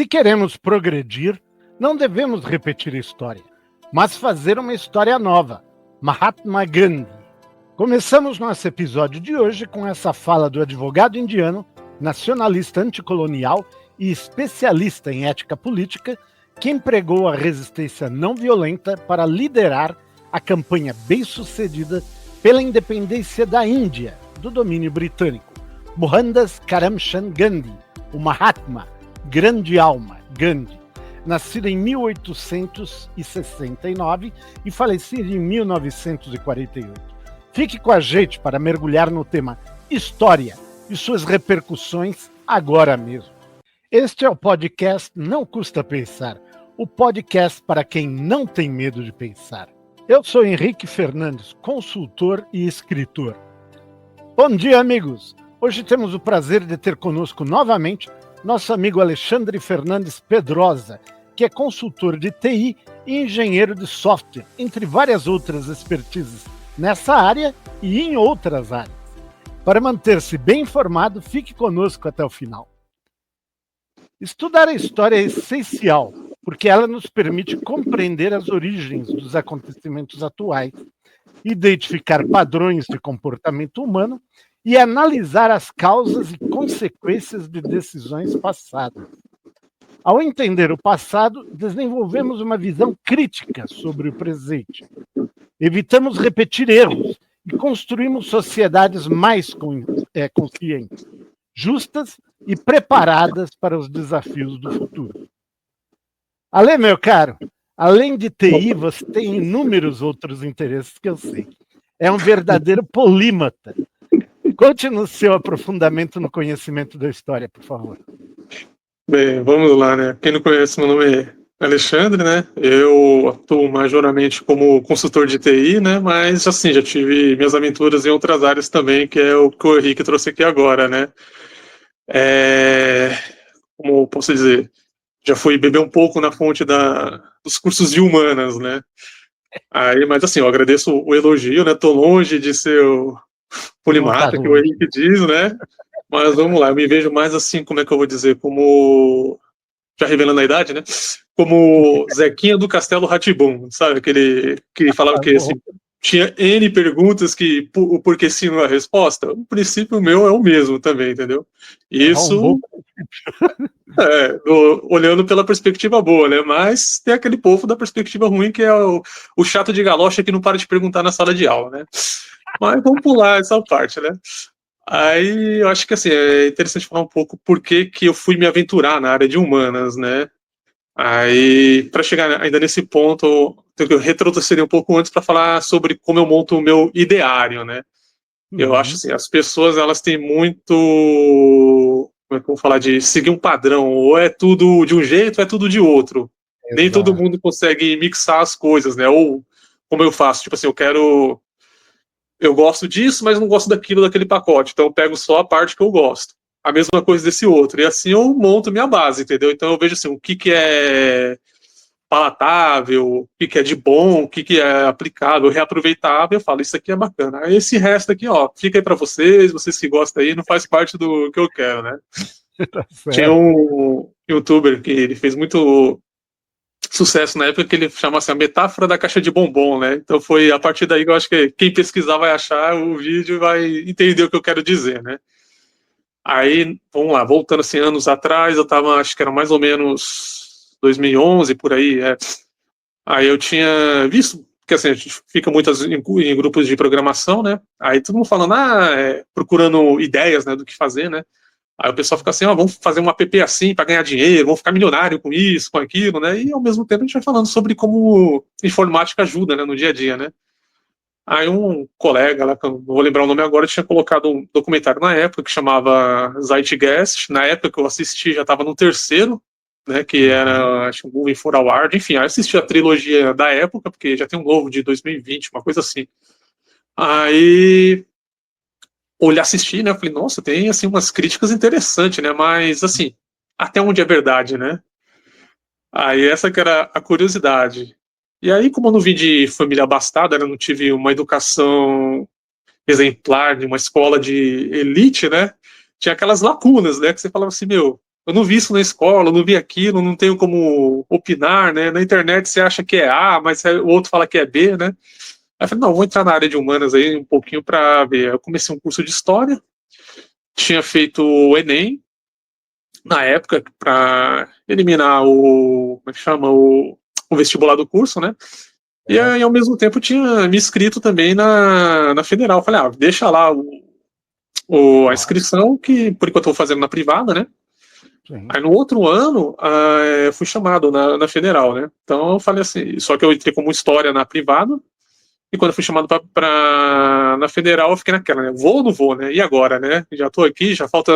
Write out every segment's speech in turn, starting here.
Se queremos progredir, não devemos repetir a história, mas fazer uma história nova. Mahatma Gandhi. Começamos nosso episódio de hoje com essa fala do advogado indiano, nacionalista anticolonial e especialista em ética política, que empregou a resistência não violenta para liderar a campanha bem-sucedida pela independência da Índia do domínio britânico. Mohandas Karamchand Gandhi, o Mahatma, grande alma, Gandhi, nascido em 1869 e falecido em 1948. Fique com a gente para mergulhar no tema História e suas repercussões agora mesmo. Este é o podcast Não Custa Pensar, o podcast para quem não tem medo de pensar. Eu sou Henrique Fernandes, consultor e escritor. Bom dia, amigos! Hoje temos o prazer de ter conosco novamente nosso amigo Alexandre Fernandes Pedrosa, que é consultor de TI e engenheiro de software, entre várias outras expertises nessa área e em outras áreas. Para manter-se bem informado, fique conosco até o final. Estudar a história é essencial, porque ela nos permite compreender as origens dos acontecimentos atuais, identificar padrões de comportamento humano e analisar as causas e consequências de decisões passadas. Ao entender o passado, desenvolvemos uma visão crítica sobre o presente. Evitamos repetir erros e construímos sociedades mais conscientes, justas e preparadas para os desafios do futuro. Ale, meu caro, além de TI, você tem inúmeros outros interesses que eu sei. É um verdadeiro polímata. Conte-nos seu aprofundamento no conhecimento da história, por favor. Bem, vamos lá, né? Quem não conhece, meu nome é Alexandre, né? Eu atuo majormente como consultor de TI, né? Mas, assim, já tive minhas aventuras em outras áreas também, que é o que o Henrique trouxe aqui agora, né? Como posso dizer, já fui beber um pouco na fonte dos cursos de humanas, né? Mas, assim, eu agradeço o elogio, né? Tô longe de ser o polimata que o Henrique diz, né? Mas vamos lá, eu me vejo mais assim, como é que eu vou dizer, como, já revelando a idade, né? Como Zequinha do Castelo Rá-Tim-Bum, sabe? Aquele que falava que assim, tinha N perguntas que o porquê sim não é a resposta. O princípio meu é o mesmo também, entendeu? Isso, olhando pela perspectiva boa, né? Mas tem aquele povo da perspectiva ruim que é o chato de galocha que não para de perguntar na sala de aula, né? Mas vamos pular essa parte, né? Aí eu acho que assim, é interessante falar um pouco por que eu fui me aventurar na área de humanas, né? Aí, para chegar ainda nesse ponto, eu tenho que retroceder um pouco antes para falar sobre como eu monto o meu ideário, né? Eu acho assim, as pessoas elas têm muito, como é que eu vou falar, de seguir um padrão, ou é tudo de um jeito, ou é tudo de outro. Exato. Nem todo mundo consegue mixar as coisas, né? Ou como eu faço, tipo assim, eu gosto disso, mas não gosto daquele pacote, então eu pego só a parte que eu gosto. A mesma coisa desse outro, e assim eu monto minha base, entendeu? Então eu vejo assim, o que é palatável, o que é de bom, o que é aplicável, reaproveitável, eu falo, isso aqui é bacana. Aí esse resto aqui, ó, fica aí pra vocês que gostam aí, não faz parte do que eu quero, né? Tá. Tinha um youtuber que ele fez muito sucesso na época, que ele chama assim, a metáfora da caixa de bombom, né? Então foi a partir daí que eu acho que quem pesquisar vai achar o vídeo e vai entender o que eu quero dizer, né? Aí, vamos lá, voltando assim, anos atrás, eu tava, acho que era mais ou menos 2011, por aí, Aí eu tinha visto, porque assim, a gente fica muitas em grupos de programação, né? Aí todo mundo falando, procurando ideias, né, do que fazer, né? Aí o pessoal fica assim, vamos fazer um app assim para ganhar dinheiro, vamos ficar milionário com isso, com aquilo, né? E ao mesmo tempo a gente vai falando sobre como informática ajuda, né, no dia a dia, né? Aí um colega lá, que eu não vou lembrar o nome agora, tinha colocado um documentário na época que chamava Zeitgeist. Na época que eu assisti já estava no terceiro, né, que era, acho que Moving Forward. Enfim, aí eu assisti a trilogia da época, porque já tem um novo de 2020, uma coisa assim. Aí assistir, né? Eu falei, nossa, tem assim umas críticas interessantes, né? Mas assim, até onde é verdade, né? Aí essa que era a curiosidade. E aí, como eu não vim de família abastada, né, não tive uma educação exemplar de uma escola de elite, né? Tinha aquelas lacunas, né? Que você falava assim, meu, eu não vi isso na escola, eu não vi aquilo, não tenho como opinar, né? Na internet você acha que é A, mas o outro fala que é B, né? Aí eu falei, não, vou entrar na área de humanas aí um pouquinho para ver. Eu comecei um curso de história, tinha feito o Enem, na época, para eliminar como é que chama, o vestibular do curso, né? E aí, ao mesmo tempo, tinha me inscrito também na Federal. Falei, deixa lá a inscrição, que por enquanto eu vou fazendo na privada, né? Sim. Aí no outro ano, eu fui chamado na Federal, né? Então eu falei assim, só que eu entrei como história na privada, e quando eu fui chamado na Federal, eu fiquei naquela, né? Vou ou não vou, né? E agora, né? Já tô aqui, já falta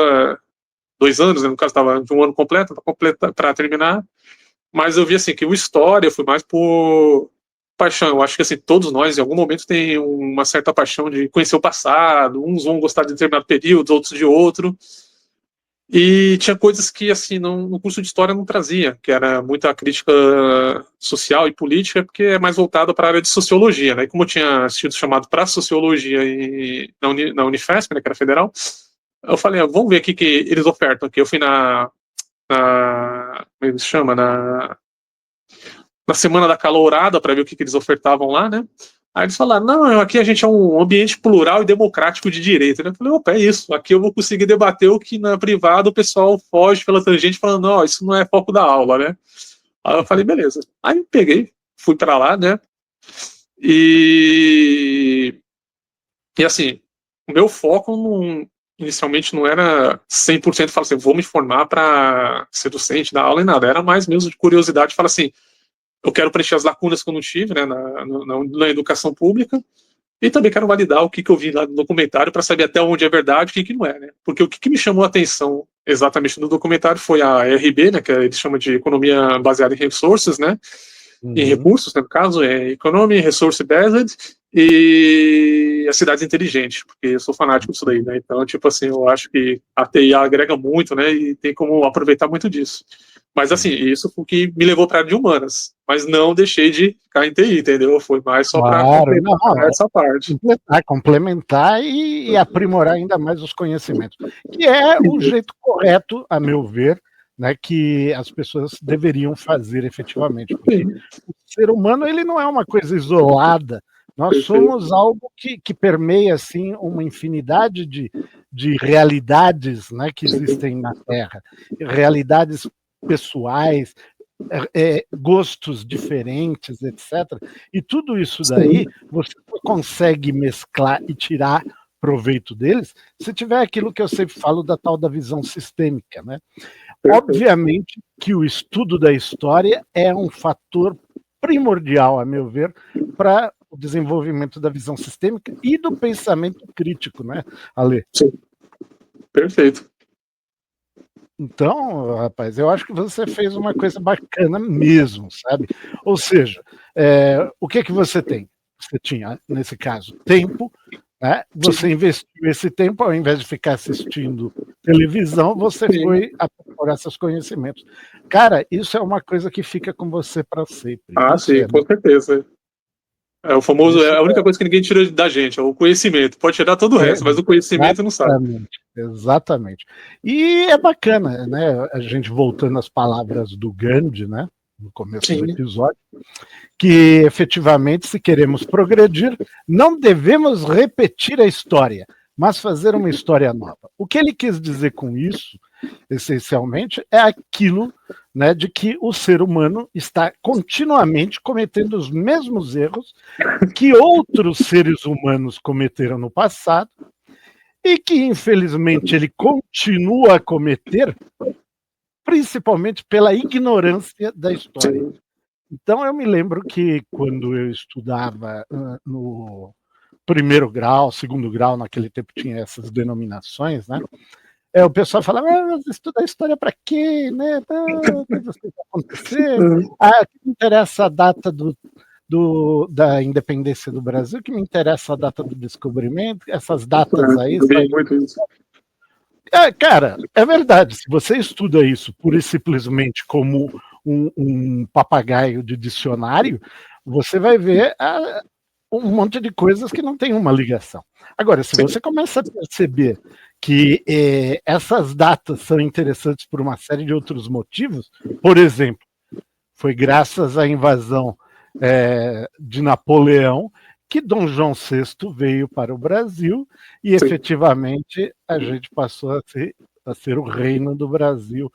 2 anos, né? No caso, estava de um ano completo para terminar. Mas eu vi assim que o história eu fui mais por paixão. Eu acho que assim todos nós em algum momento tem uma certa paixão de conhecer o passado. Uns vão gostar de determinado período, outros de outro. E tinha coisas que assim no curso de história não trazia, que era muita crítica social e política, porque é mais voltada para a área de sociologia, né? E como eu tinha sido chamado para sociologia na Unifesp, né, que era federal, eu falei, vamos ver o que eles ofertam aqui. Eu fui como eles chamam, na semana da calourada para ver o que eles ofertavam lá, né? Aí eles falaram, não, aqui a gente é um ambiente plural e democrático de direito. Eu falei, opa, é isso, aqui eu vou conseguir debater o que na privada o pessoal foge pela tangente falando, não, isso não é foco da aula, né? Aí eu falei, beleza. Aí eu peguei, fui para lá, né? E assim, o meu foco inicialmente não era 100% falar assim, vou me formar para ser docente da aula e nada, era mais mesmo de curiosidade, falar assim, eu quero preencher as lacunas que eu não tive, né, na educação pública, e também quero validar o que eu vi lá no documentário para saber até onde é verdade e o que não é, né? Porque o que me chamou a atenção exatamente no documentário foi a ERB, né, que eles chamam de economia baseada em resources, né, em recursos, né, no caso, é Economy Resource Based, e as cidades inteligentes, porque eu sou fanático disso daí, né? Então, tipo assim, eu acho que a TI agrega muito, né? E tem como aproveitar muito disso. Mas, assim, isso foi o que me levou para a área de humanas. Mas não deixei de ficar em TI, entendeu? Foi mais só para Claro, complementar essa parte. complementar e aprimorar ainda mais os conhecimentos, que é o jeito correto, a meu ver, né, que as pessoas deveriam fazer efetivamente, porque o ser humano ele não é uma coisa isolada, nós somos algo que permeia assim uma infinidade de realidades, né, que existem na Terra, realidades pessoais, gostos diferentes, etc. E tudo isso daí você consegue mesclar e tirar proveito deles se tiver aquilo que eu sempre falo da tal da visão sistêmica, né? Obviamente que o estudo da história é um fator primordial, a meu ver, para o desenvolvimento da visão sistêmica e do pensamento crítico, né, Ale? Sim. Perfeito. Então, rapaz, eu acho que você fez uma coisa bacana mesmo, sabe? Ou seja, o que você tem? Você tinha, nesse caso, tempo, né? Você investiu esse tempo, ao invés de ficar assistindo televisão, você foi aprimorar seus conhecimentos. Cara, isso é uma coisa que fica com você para sempre. Isso Sim, com certeza. É o famoso, é a única coisa que ninguém tira da gente, é o conhecimento. Pode tirar todo o resto, mas o conhecimento não sabe. Exatamente. E é bacana, né? A gente voltando às palavras do Gandhi, né? No começo do episódio, que efetivamente, se queremos progredir, não devemos repetir a história, mas fazer uma história nova. O que ele quis dizer com isso, essencialmente, é aquilo, né, de que o ser humano está continuamente cometendo os mesmos erros que outros seres humanos cometeram no passado e que, infelizmente, ele continua a cometer, principalmente pela ignorância da história. Então, eu me lembro que quando eu estudava no primeiro grau, segundo grau, naquele tempo tinha essas denominações, né? O pessoal falava, mas estudar história para quê? Né? O que vai acontecer? Que me interessa a data da independência do Brasil, que me interessa a data do descobrimento, essas datas aí. Cara, é verdade, se você estuda isso pura e simplesmente como um papagaio de dicionário, você vai ver um monte de coisas que não tem uma ligação. Agora, se você começa a perceber que essas datas são interessantes por uma série de outros motivos. Por exemplo, foi graças à invasão de Napoleão que Dom João VI veio para o Brasil e, Sim. efetivamente, a gente passou a ser o reino do Brasil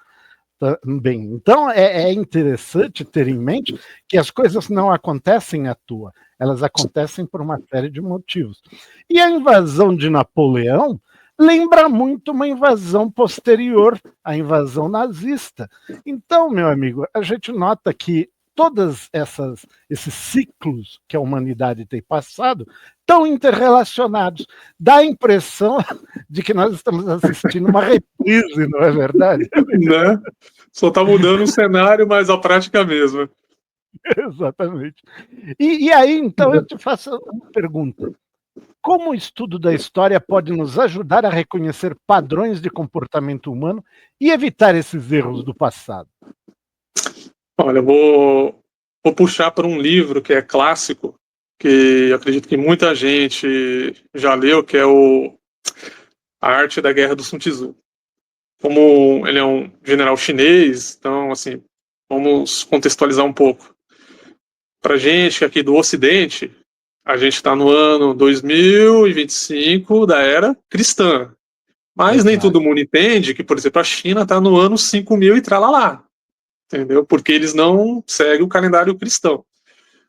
também. Então, é interessante ter em mente que as coisas não acontecem à toa, elas acontecem por uma série de motivos. E a invasão de Napoleão lembra muito uma invasão posterior à invasão nazista. Então, meu amigo, a gente nota que todos esses ciclos que a humanidade tem passado estão interrelacionados. Dá a impressão de que nós estamos assistindo uma reprise, não é verdade? Né? Só está mudando o cenário, mas a prática é a mesma. Exatamente. E aí, então, eu te faço uma pergunta. Como o estudo da história pode nos ajudar a reconhecer padrões de comportamento humano e evitar esses erros do passado? Olha, eu vou puxar para um livro que é clássico, que eu acredito que muita gente já leu, que é A Arte da Guerra do Sun Tzu. Como ele é um general chinês, então, assim, vamos contextualizar um pouco. Para gente aqui do Ocidente, a gente está no ano 2025 da era cristã. Mas nem todo mundo entende que, por exemplo, a China está no ano 5000 e tralalá. Entendeu? Porque eles não seguem o calendário cristão.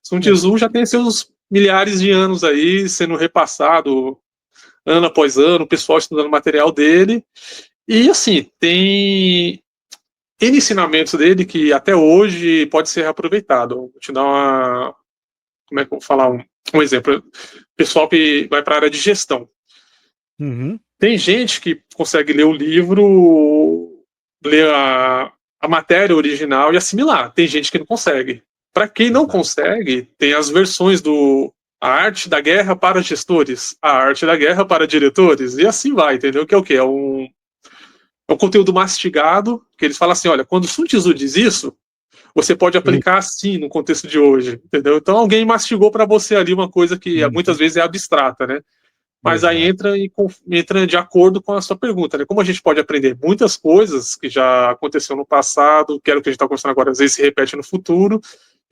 Sun Tzu já tem seus milhares de anos aí sendo repassado ano após ano, o pessoal estudando o material dele. E, assim, tem ensinamentos dele que até hoje pode ser reaproveitado. Vou te dar uma... Como é que eu vou falar? Um exemplo. Pessoal que vai para a área de gestão. Uhum. Tem gente que consegue ler o livro, ler a matéria original e assimilar. Tem gente que não consegue. Para quem não consegue, tem as versões A Arte da Guerra para Gestores, A Arte da Guerra para Diretores, e assim vai, entendeu? Que é o quê? É um conteúdo mastigado, que eles falam assim, olha, quando Sun Tzu diz isso, você pode aplicar assim no contexto de hoje, entendeu? Então alguém mastigou para você ali uma coisa que muitas vezes é abstrata, né? Mas aí entra de acordo com a sua pergunta, né? Como a gente pode aprender muitas coisas que já aconteceu no passado, que era o que a gente está conversando agora, às vezes se repete no futuro,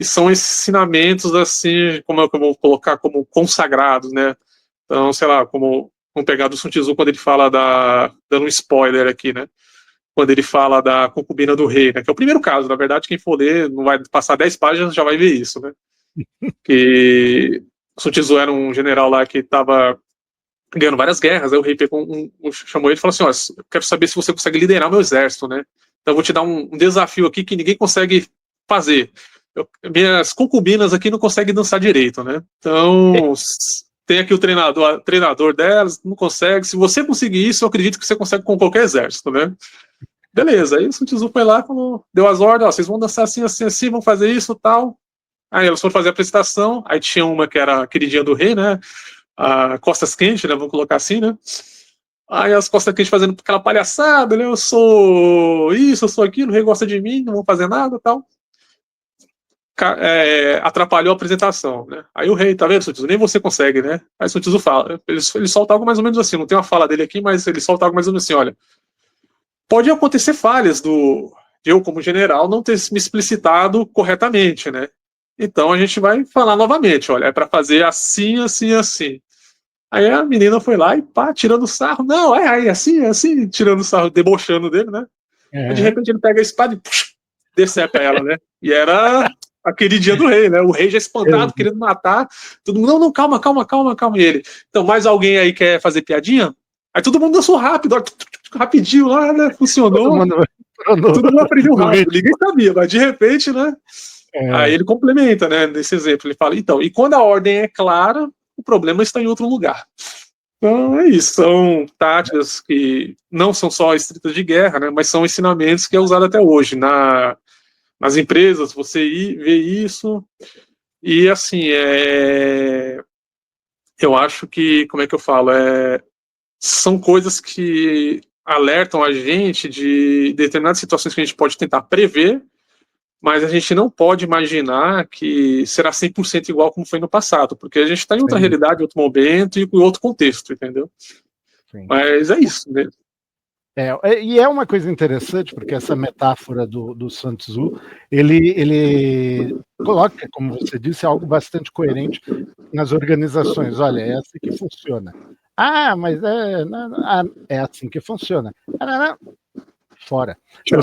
e são esses ensinamentos, assim, como é que eu vou colocar, como consagrados, né? Então, sei lá, vamos pegar do Sun Tzu quando ele fala dando um spoiler aqui, né? Quando ele fala da concubina do rei, né? Que é o primeiro caso, na verdade, quem for ler, não vai passar 10 páginas, já vai ver isso, né? Que Sun Tzu era um general lá que estava ganhando várias guerras, aí o rei pegou chamou ele e falou assim, ó, eu quero saber se você consegue liderar o meu exército, né? Então eu vou te dar um desafio aqui que ninguém consegue fazer. Minhas concubinas aqui não conseguem dançar direito, né? Então tem aqui o treinador delas, não consegue. Se você conseguir isso, eu acredito que você consegue com qualquer exército, né? Beleza, aí o Sun Tzu foi lá, deu as ordens, ó, vocês vão dançar assim, assim, assim, vão fazer isso e tal. Aí elas foram fazer a apresentação, aí tinha uma que era a queridinha do rei, né? A Costas Quentes, né? Vamos colocar assim, né? Aí as Costas Quentes fazendo aquela palhaçada, né? Eu sou isso, eu sou aquilo, o rei gosta de mim, não vou fazer nada e tal. Atrapalhou a apresentação, né? Aí o rei, tá vendo, Sun Tzu? Nem você consegue, né? Aí Sun Tzu fala, ele solta algo mais ou menos assim, não tem uma fala dele aqui, mas ele solta algo mais ou menos assim, olha, pode acontecer falhas de eu, como general, não ter me explicitado corretamente, né? Então a gente vai falar novamente, olha, é para fazer assim, assim, assim. Aí a menina foi lá e pá, tirando sarro. Não, assim, assim, tirando sarro, debochando dele, né? Aí de repente ele pega a espada e decepa ela, né? E era a queridinha do rei, né? O rei já espantado, querendo matar. Todo mundo, não, calma. E ele, então, mais alguém aí quer fazer piadinha? Aí todo mundo dançou rápido, rapidinho lá, né? Funcionou. Todo mundo aprendeu rápido. Ninguém sabia, mas de repente, né? Aí ele complementa, né? Nesse exemplo, ele fala, então, e quando a ordem é clara, o problema está em outro lugar. Então é isso, são táticas que não são só estritas de guerra, né, mas são ensinamentos que é usado até hoje. Nas empresas, você vê isso, e assim, eu acho que, como é que eu falo, são coisas que alertam a gente de determinadas situações que a gente pode tentar prever, mas a gente não pode imaginar que será 100% igual como foi no passado, porque a gente está em outra realidade, em outro momento e em outro contexto, entendeu? sim. Mas é isso, né? E é uma coisa interessante, porque essa metáfora do Sun Tzu, ele coloca, como você disse, algo bastante coerente nas organizações. Olha, é assim que funciona. Mas é assim que funciona. Fora. Tchau.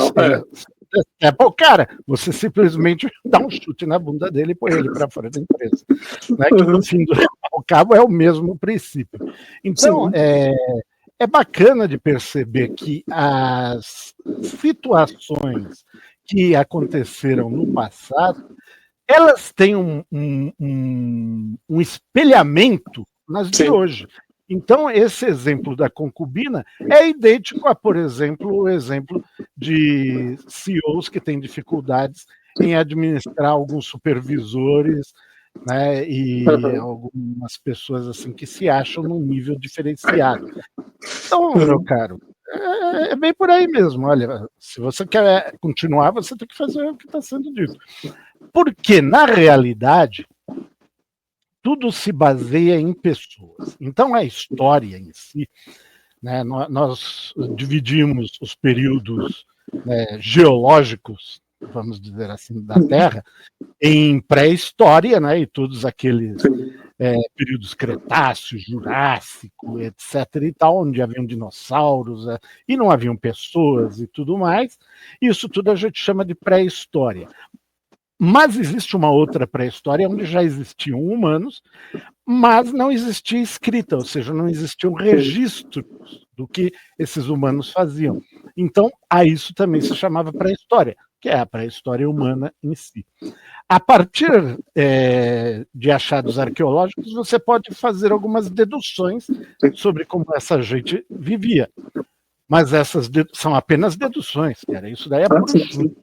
Cara, você simplesmente dá um chute na bunda dele e põe ele para fora da empresa. Né? Que no fim do ao cabo é o mesmo princípio. Então, é bacana de perceber que as situações que aconteceram no passado, elas têm um espelhamento nas de hoje. Então, esse exemplo da concubina é idêntico a, por exemplo, o exemplo de CEOs que têm dificuldades em administrar alguns supervisores, né, e algumas pessoas assim que se acham num nível diferenciado. Então, meu caro, é bem por aí mesmo. Olha, se você quer continuar, você tem que fazer o que está sendo dito. Porque, na realidade, tudo se baseia em pessoas. Então, a história em si, né, nós dividimos os períodos, né, geológicos, vamos dizer assim, da Terra, em pré-história, né, e todos aqueles períodos Cretáceo, Jurássico, etc. e tal, onde haviam dinossauros e não haviam pessoas e tudo mais. Isso tudo a gente chama de pré-história. Mas existe uma outra pré-história onde já existiam humanos, mas não existia escrita, ou seja, não existiam registros do que esses humanos faziam. Então, a isso também se chamava pré-história, que é a pré-história humana em si. A partir de achados arqueológicos, você pode fazer algumas deduções sobre como essa gente vivia. Mas essas são apenas deduções, cara. Isso daí é puro chute.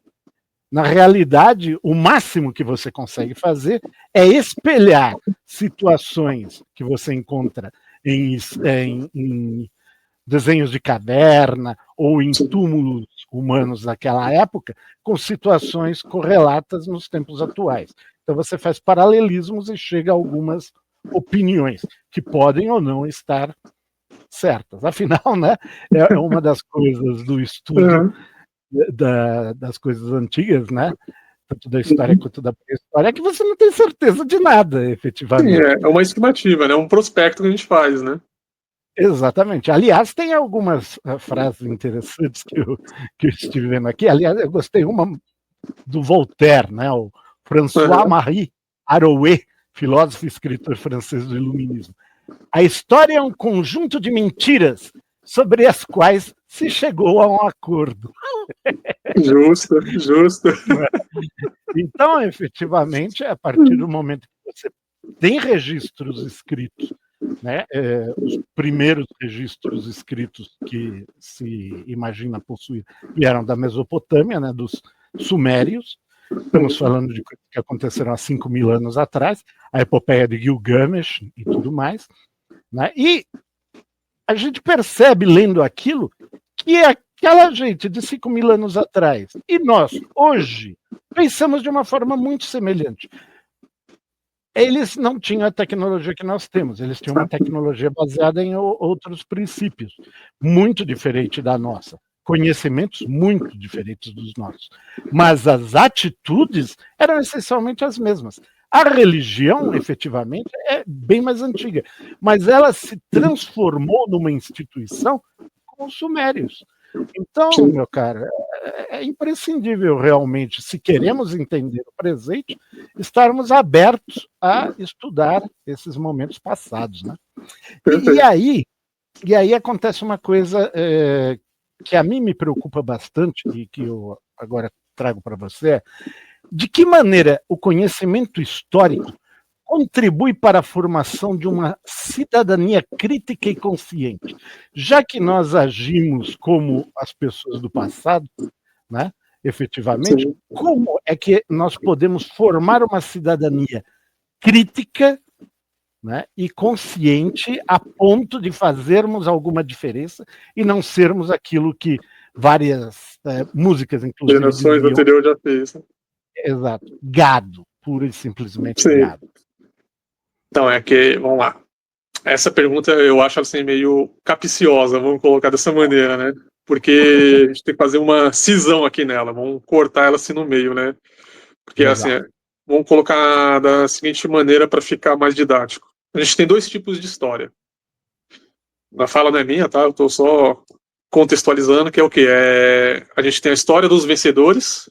Na realidade, o máximo que você consegue fazer é espelhar situações que você encontra em desenhos de caverna ou em túmulos humanos daquela época com situações correlatas nos tempos atuais. Então você faz paralelismos e chega a algumas opiniões que podem ou não estar certas. Afinal, né, é uma das coisas do estudo das coisas antigas, né? Tanto da história quanto da pré-história, é que você não tem certeza de nada, efetivamente. Sim, é uma estimativa, né? Um prospecto que a gente faz, né? Exatamente. Aliás, tem algumas frases interessantes que eu estive vendo aqui. Aliás, eu gostei uma do Voltaire, né? O François-Marie Arouet, filósofo e escritor francês do Iluminismo. A história é um conjunto de mentiras sobre as quais se chegou a um acordo. Justo. Então, efetivamente, a partir do momento que você tem registros escritos, né, os primeiros registros escritos que se imagina possuir vieram da Mesopotâmia, né, dos Sumérios. Estamos falando de coisas que aconteceram há 5.000 anos atrás, a epopeia de Gilgamesh e tudo mais. Né, e a gente percebe, lendo aquilo, que aquela gente de 5.000 anos atrás e nós, hoje, pensamos de uma forma muito semelhante. Eles não tinham a tecnologia que nós temos, eles tinham uma tecnologia baseada em outros princípios, muito diferente da nossa, conhecimentos muito diferentes dos nossos, mas as atitudes eram essencialmente as mesmas. A religião, efetivamente, é bem mais antiga, mas ela se transformou numa instituição com os sumérios. Então, meu caro, é imprescindível realmente, se queremos entender o presente, estarmos abertos a estudar esses momentos passados, né? E aí acontece uma coisa que a mim me preocupa bastante e que eu agora trago para você, de que maneira o conhecimento histórico contribui para a formação de uma cidadania crítica e consciente. Já que nós agimos como as pessoas do passado, né, efetivamente, como é que nós podemos formar uma cidadania crítica, né, e consciente a ponto de fazermos alguma diferença e não sermos aquilo que várias músicas, inclusive, gerações anteriores já fez. Exato. Gado. Pura e simplesmente Sim. gado. Então, vamos lá. Essa pergunta eu acho assim meio capciosa, vamos colocar dessa maneira, né? Porque a gente tem que fazer uma cisão aqui nela, vamos cortar ela assim no meio, né? Porque assim, Legal. vamos colocar da seguinte maneira para ficar mais didático. A gente tem dois tipos de história. A fala não é minha, tá? Eu estou só contextualizando, que é o quê? A gente tem a história dos vencedores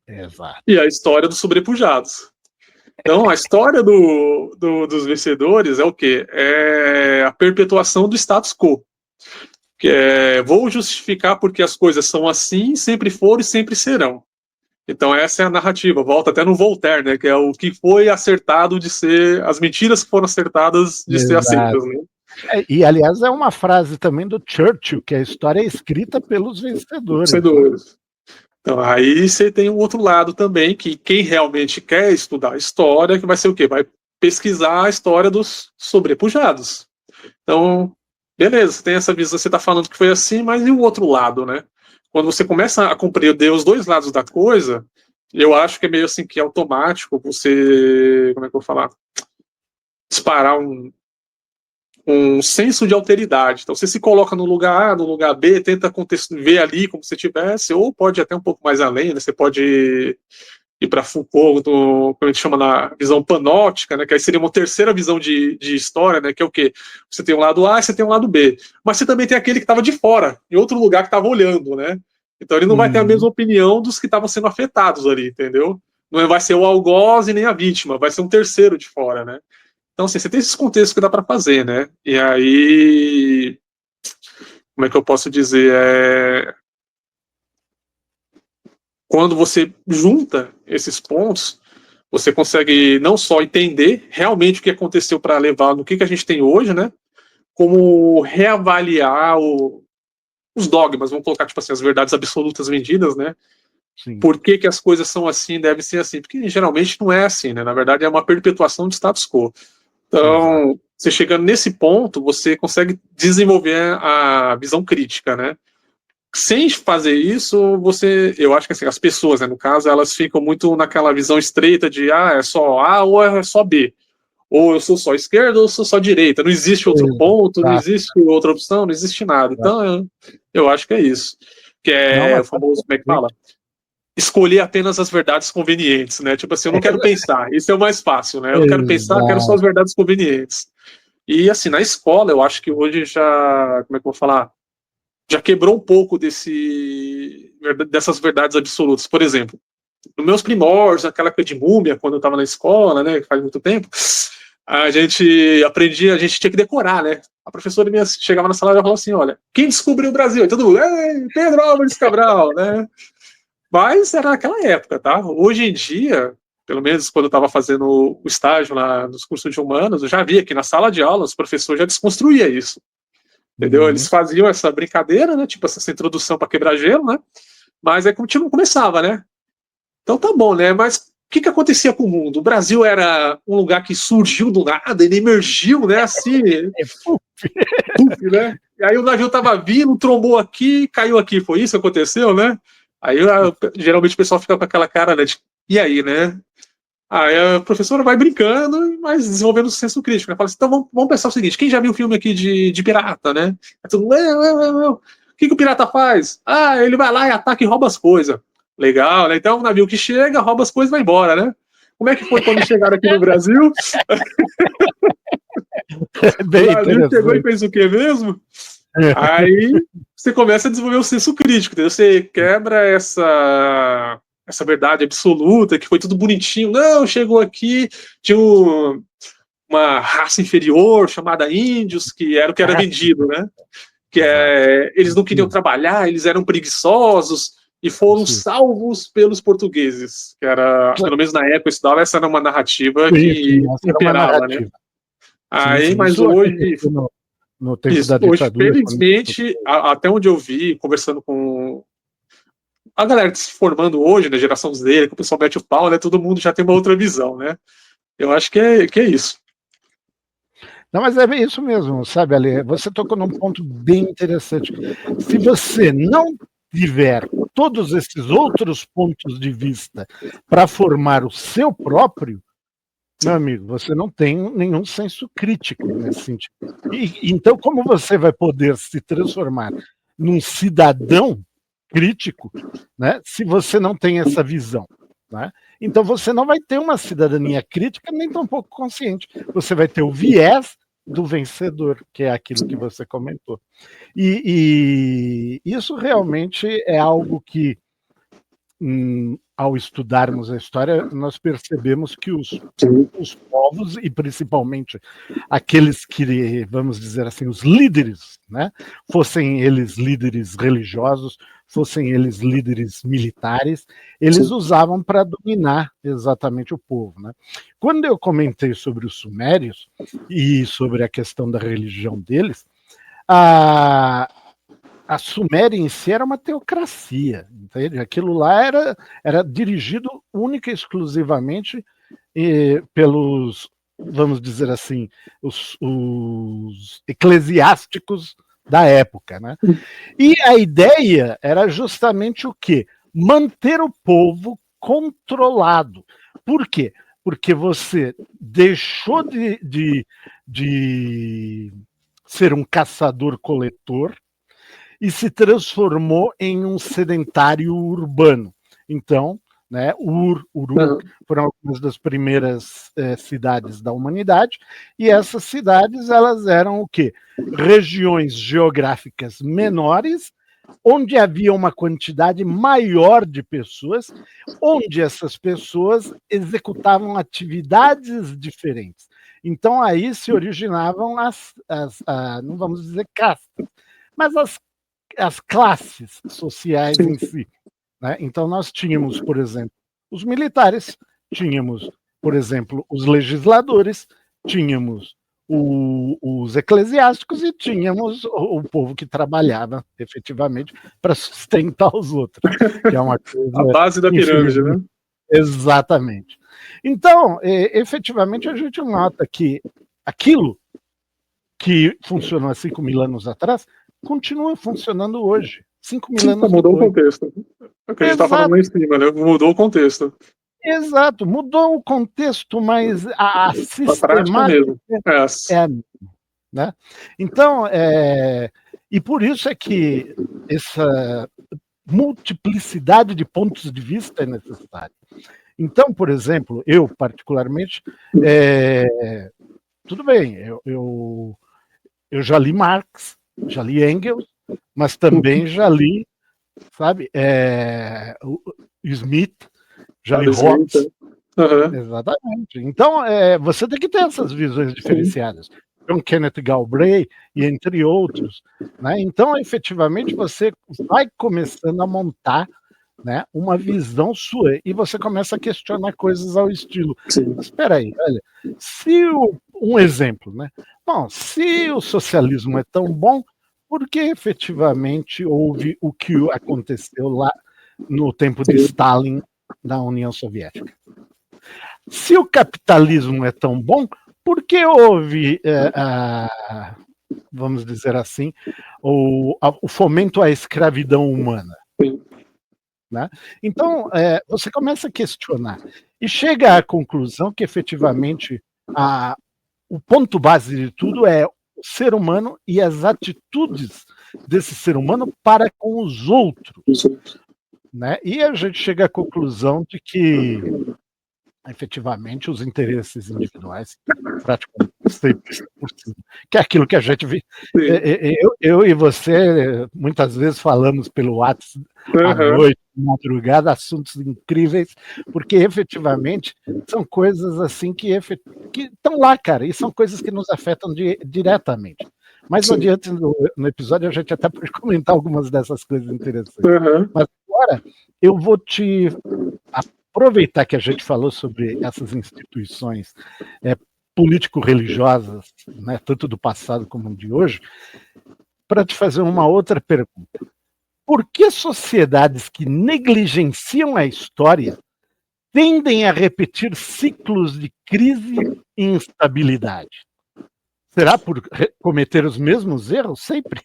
Exato. e a história dos sobrepujados. Então, a história dos vencedores é o quê? É a perpetuação do status quo. Que é, vou justificar porque as coisas são assim, sempre foram e sempre serão. Então essa é a narrativa, volta até no Voltaire, né, que é o que foi acertado de ser, as mentiras que foram acertadas de ser Exato. aceitas, né? E, aliás, é uma frase também do Churchill, que a história é escrita pelos vencedores. Vencedores. Então aí você tem um outro lado também, que quem realmente quer estudar história, que vai ser o quê? Vai pesquisar a história dos sobrepujados. Então, beleza, você tem essa visão, você está falando que foi assim, mas e o outro lado, né? Quando você começa a compreender os dois lados da coisa, eu acho que é meio assim que é automático você, como é que eu vou falar? Disparar um senso de alteridade. Então você se coloca no lugar A, no lugar B, tenta ver ali como se tivesse, ou pode ir até um pouco mais além, né? Você pode ir para Foucault, como a gente chama na visão panóptica, né, que aí seria uma terceira visão de história, né, que é o quê? Você tem um lado A e você tem um lado B. Mas você também tem aquele que estava de fora, em outro lugar que estava olhando, né? Então ele não vai ter a mesma opinião dos que estavam sendo afetados ali, entendeu? Não vai ser o algoz e nem a vítima, vai ser um terceiro de fora, né? Então, assim, você tem esses contextos que dá para fazer, né? E aí, como é que eu posso dizer? Quando você junta esses pontos, você consegue não só entender realmente o que aconteceu para levar no que a gente tem hoje, né? Como reavaliar os dogmas, vamos colocar tipo assim, as verdades absolutas vendidas, né? Sim. Por que as coisas são assim, devem ser assim? Porque geralmente não é assim, né? Na verdade é uma perpetuação de status quo. Então, Exato. você chegando nesse ponto, você consegue desenvolver a visão crítica, né? Sem fazer isso, eu acho que assim, as pessoas, né, no caso, elas ficam muito naquela visão estreita de é só A ou é só B. Ou eu sou só esquerda ou eu sou só direita. Não existe outro ponto, não Exato. existe outra opção, não existe nada. Então, eu acho que é isso. Que Não, é mas o famoso, como é que fala? Escolher apenas as verdades convenientes, né? Tipo assim, eu não quero pensar, isso é o mais fácil, né? Eu não quero pensar, eu quero só exato. as verdades convenientes. E assim, na escola, eu acho que hoje já, como é que eu vou falar? Já quebrou um pouco dessas verdades absolutas. Por exemplo, nos meus primórdios, naquela época de múmia, quando eu estava na escola, né, faz muito tempo, a gente aprendia, a gente tinha que decorar, né? A professora minha chegava na sala e falava assim, olha, quem descobriu o Brasil? E todo mundo, Pedro Álvares Cabral, né? Mas era naquela época, tá? Hoje em dia, pelo menos quando eu estava fazendo o estágio lá nos cursos de humanos, eu já via que na sala de aula os professores já desconstruía isso. Entendeu? Eles faziam essa brincadeira, né? Tipo, essa introdução para quebrar gelo, né? Mas é como tipo, começava, né? Então tá bom, né? Mas o que acontecia com o mundo? O Brasil era um lugar que surgiu do nada, ele emergiu, né? Assim, né? E aí o navio tava vindo, trombou aqui, caiu aqui. Foi isso que aconteceu, né? Aí geralmente o pessoal fica com aquela cara, né? De, e aí, né? Aí a professora vai brincando, mas desenvolvendo o senso crítico, né? Fala assim, então vamos pensar o seguinte, quem já viu um filme aqui de pirata, né? É tudo, o que o pirata faz? Ah, ele vai lá e ataca e rouba as coisas. Legal, né? Então o navio que chega, rouba as coisas e vai embora, né? Como é que foi quando chegaram aqui no Brasil? O Bem navio chegou e interessante. fez o quê mesmo? Aí você começa a desenvolver o senso crítico, entendeu? Você quebra essa verdade absoluta, que foi tudo bonitinho. Não, chegou aqui, tinha uma raça inferior chamada índios, que era o que era vendido, né? Que eles não queriam trabalhar, eles eram preguiçosos e foram salvos pelos portugueses. Que era, pelo menos na época, essa era uma narrativa que Essa era uma imperava, né? narrativa. Aí, mas Isso hoje, aconteceu no tempo da hoje, ditadura. felizmente, até onde eu vi, conversando com a galera que se formando hoje, na geração dele, que o pessoal mete o pau, né? Todo mundo já tem uma outra visão, né? Eu acho que é isso. Não, mas é isso mesmo, sabe, Ale? Você tocou num ponto bem interessante. Se você não tiver todos esses outros pontos de vista para formar o seu próprio, meu amigo, você não tem nenhum senso crítico nesse sentido. Então, como você vai poder se transformar num cidadão crítico, né, se você não tem essa visão? Né? Então, você não vai ter uma cidadania crítica nem tampouco consciente. Você vai ter o viés do vencedor, que é aquilo que você comentou. E isso realmente é algo que, ao estudarmos a história, nós percebemos que os povos, e principalmente aqueles que, vamos dizer assim, os líderes, né, fossem eles líderes religiosos, fossem eles líderes militares, eles usavam para dominar exatamente o povo. Né? Quando eu comentei sobre os sumérios e sobre a questão da religião deles, a Suméria em si era uma teocracia, entende? Aquilo lá era dirigido única e exclusivamente pelos, vamos dizer assim, os eclesiásticos da época, né? E a ideia era justamente o quê? Manter o povo controlado. Por quê? Porque você deixou de ser um caçador-coletor e se transformou em um sedentário urbano. Então, né, Uruk foram algumas das primeiras cidades da humanidade, e essas cidades elas eram o quê? Regiões geográficas menores, onde havia uma quantidade maior de pessoas, onde essas pessoas executavam atividades diferentes. Então aí se originavam não vamos dizer castas, mas as classes sociais em si. Né? Então, nós tínhamos, por exemplo, os militares, tínhamos, por exemplo, os legisladores, tínhamos os eclesiásticos e tínhamos o povo que trabalhava efetivamente para sustentar os outros, que é uma coisa. A base da pirâmide, né? Exatamente. Então, efetivamente, a gente nota que aquilo que funcionou há 5.000 anos atrás continua funcionando hoje. 5.000 anos mudou depois. O contexto. É o que a gente está falando lá em cima, né? Mudou o contexto. Exato, mudou o contexto, mas a prática mesmo. é a mesma. Né? Então, e por isso é que essa multiplicidade de pontos de vista é necessária. Então, por exemplo, eu particularmente, tudo bem, eu já li Marx, já li Engels, mas também já li, sabe, o Smith, já li Hobbes. Exatamente. Então, você tem que ter essas visões diferenciadas. John Kenneth Galbraith, e entre outros. Né? Então, efetivamente, você vai começando a montar, né, uma visão sua, e você começa a questionar coisas ao estilo. Espera aí, olha, um exemplo, né? Bom, se o socialismo é tão bom, por que efetivamente houve o que aconteceu lá no tempo de Stalin na União Soviética? Se o capitalismo é tão bom, por que houve, vamos dizer assim, o fomento à escravidão humana? Né? Então, você começa a questionar e chega à conclusão que, efetivamente, o ponto base de tudo é o ser humano e as atitudes desse ser humano para com os outros. Né? E a gente chega à conclusão de que, efetivamente, os interesses individuais praticamente sempre por cima, que é aquilo que a gente vê. Eu e você muitas vezes falamos pelo WhatsApp à noite, madrugada, assuntos incríveis, porque efetivamente são coisas assim que estão lá, cara, e são coisas que nos afetam diretamente. Mais adiante no episódio a gente até pode comentar algumas dessas coisas interessantes. Mas agora eu vou te aproveitar que a gente falou sobre essas instituições político-religiosas, né, tanto do passado como de hoje, para te fazer uma outra pergunta. Por que sociedades que negligenciam a história tendem a repetir ciclos de crise e instabilidade? Será por cometer os mesmos erros sempre?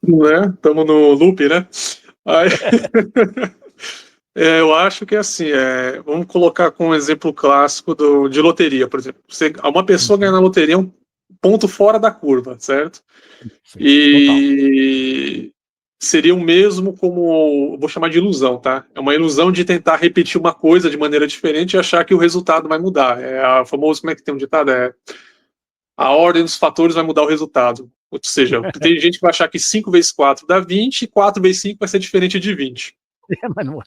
Não é? Estamos no loop, né? Aí... Eu acho que é assim, vamos colocar com um exemplo clássico de loteria, por exemplo. Uma pessoa ganhar na loteria é um ponto fora da curva, certo? Sim, total. E seria o mesmo como, vou chamar de ilusão, tá? É uma ilusão de tentar repetir uma coisa de maneira diferente e achar que o resultado vai mudar. É a famoso, como é que tem um ditado? A ordem dos fatores vai mudar o resultado. Ou seja, tem gente que vai achar que 5 vezes 4 dá 20 e 4 vezes 5 vai ser diferente de 20. Mas não é.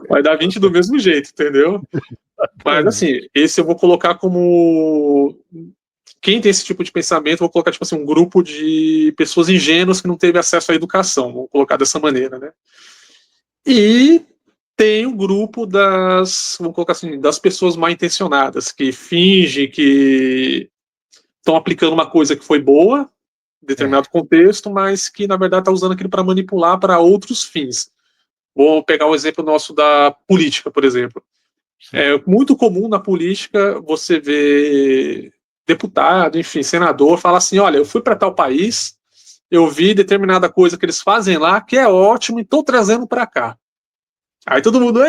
Vai dar 20 do mesmo jeito, entendeu? Mas assim, esse eu vou colocar como. Quem tem esse tipo de pensamento, vou colocar tipo assim, um grupo de pessoas ingênuas que não teve acesso à educação, vou colocar dessa maneira, né? E tem o grupo vamos colocar assim, das pessoas mal intencionadas, que fingem que estão aplicando uma coisa que foi boa, em determinado contexto, mas que na verdade está usando aquilo para manipular para outros fins. Vou pegar um exemplo nosso da política, por exemplo. Sim. É muito comum na política você ver deputado, enfim, senador, falar assim: olha, eu fui para tal país, eu vi determinada coisa que eles fazem lá que é ótimo e estou trazendo para cá. Aí todo mundo,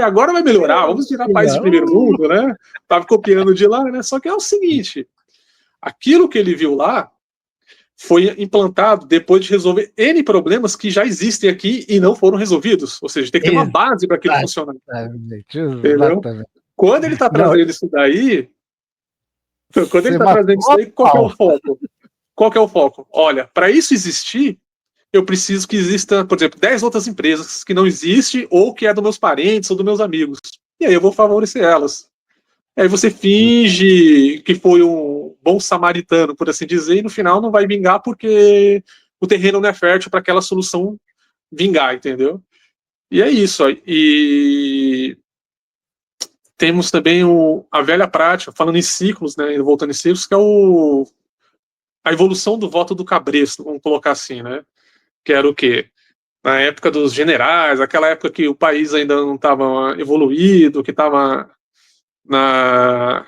agora vai melhorar, vamos virar país de primeiro mundo, né? Tava copiando de lá, né? Só que é o seguinte: aquilo que ele viu lá foi implantado depois de resolver N problemas que já existem aqui e não foram resolvidos. Ou seja, tem que ter uma base para aquilo funcionar. Entendeu? Quando ele está trazendo isso daí, qual que é o foco? Qual que é o foco? Olha, para isso existir, eu preciso que exista, por exemplo, 10 outras empresas que não existem ou que é dos meus parentes ou dos meus amigos. E aí eu vou favorecer elas. Aí você finge que foi um bom samaritano, por assim dizer, e no final não vai vingar porque o terreno não é fértil para aquela solução vingar, entendeu? E é isso. E temos também a velha prática, falando em ciclos, né, voltando em ciclos, que é a evolução do voto do cabresto, vamos colocar assim, né? Que era o quê? Na época dos generais, aquela época que o país ainda não estava evoluído, que estava na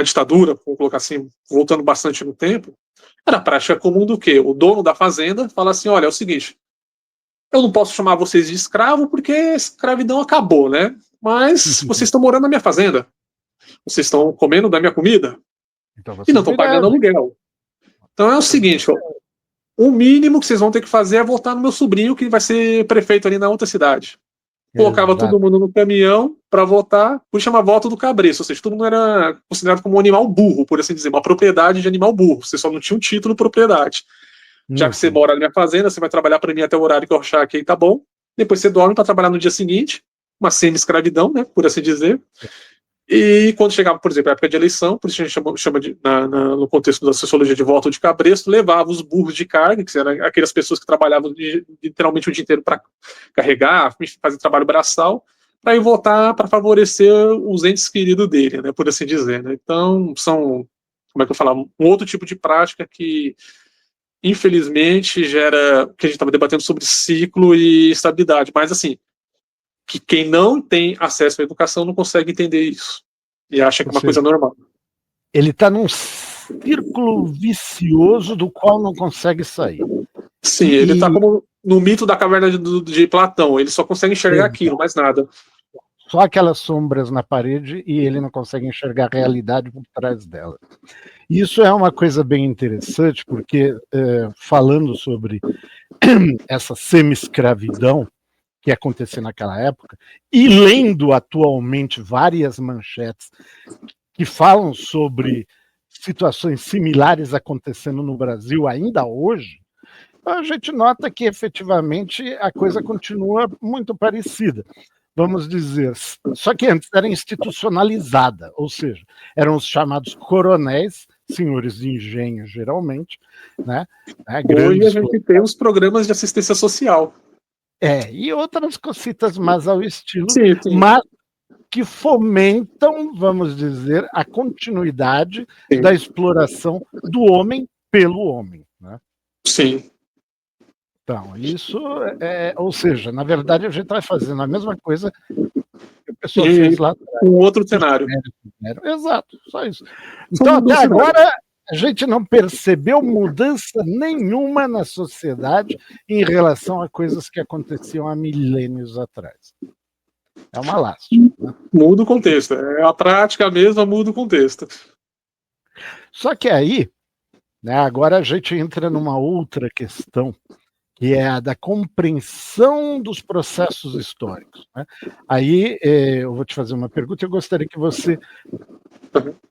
ditadura, vamos colocar assim, voltando bastante no tempo, era prática comum do quê? O dono da fazenda fala assim: olha, é o seguinte, eu não posso chamar vocês de escravo porque a escravidão acabou, né? Mas vocês estão morando na minha fazenda, vocês estão comendo da minha comida e não estão pagando aluguel. Então é o seguinte, ó, o mínimo que vocês vão ter que fazer é votar no meu sobrinho que vai ser prefeito ali na outra cidade. Colocava todo mundo no caminhão para votar, por chamar voto do cabresto, ou seja, todo mundo era considerado como um animal burro, por assim dizer, uma propriedade de animal burro, você só não tinha um título de propriedade. Já que você mora na minha fazenda, você vai trabalhar para mim até o horário que eu achar que tá bom, depois você dorme para trabalhar no dia seguinte, uma semi-escravidão, né, por assim dizer. E quando chegava, por exemplo, a época de eleição, por isso a gente chama no contexto da sociologia de voto de cabresto, levava os burros de carga, que eram aquelas pessoas que trabalhavam literalmente o dia inteiro para carregar, fazer trabalho braçal, para ir votar para favorecer os entes queridos dele, né, por assim dizer. Né? Então, são, como é que eu falo, um outro tipo de prática que, infelizmente, gera, que a gente estava debatendo sobre ciclo e estabilidade, mas assim, que quem não tem acesso à educação não consegue entender isso e acha que é uma coisa normal. Ele está num círculo vicioso do qual não consegue sair. Sim, ele está como no mito da caverna de Platão, ele só consegue enxergar aquilo, mais nada. Só aquelas sombras na parede e ele não consegue enxergar a realidade por trás dela. Isso é uma coisa bem interessante, porque falando sobre essa semi-escravidão que acontecia naquela época, e lendo atualmente várias manchetes que falam sobre situações similares acontecendo no Brasil ainda hoje, a gente nota que efetivamente a coisa continua muito parecida. Vamos dizer, só que antes era institucionalizada, ou seja, eram os chamados coronéis, senhores de engenho geralmente, né? Hoje a gente tem os programas de assistência social. E outras cositas mais ao estilo, sim. mas que fomentam, vamos dizer, a continuidade da exploração do homem pelo homem. Né? Sim. Então, isso ou seja, na verdade a gente está fazendo a mesma coisa que a pessoa fez lá atrás. Um outro cenário. Exato, só isso. Então, até agora, a gente não percebeu mudança nenhuma na sociedade em relação a coisas que aconteciam há milênios atrás. É uma lástima. Né? Muda o contexto. É a prática mesma, muda o contexto. Só que aí, né, agora a gente entra numa outra questão, que é a da compreensão dos processos históricos. Né? Aí eu vou te fazer uma pergunta, eu gostaria que você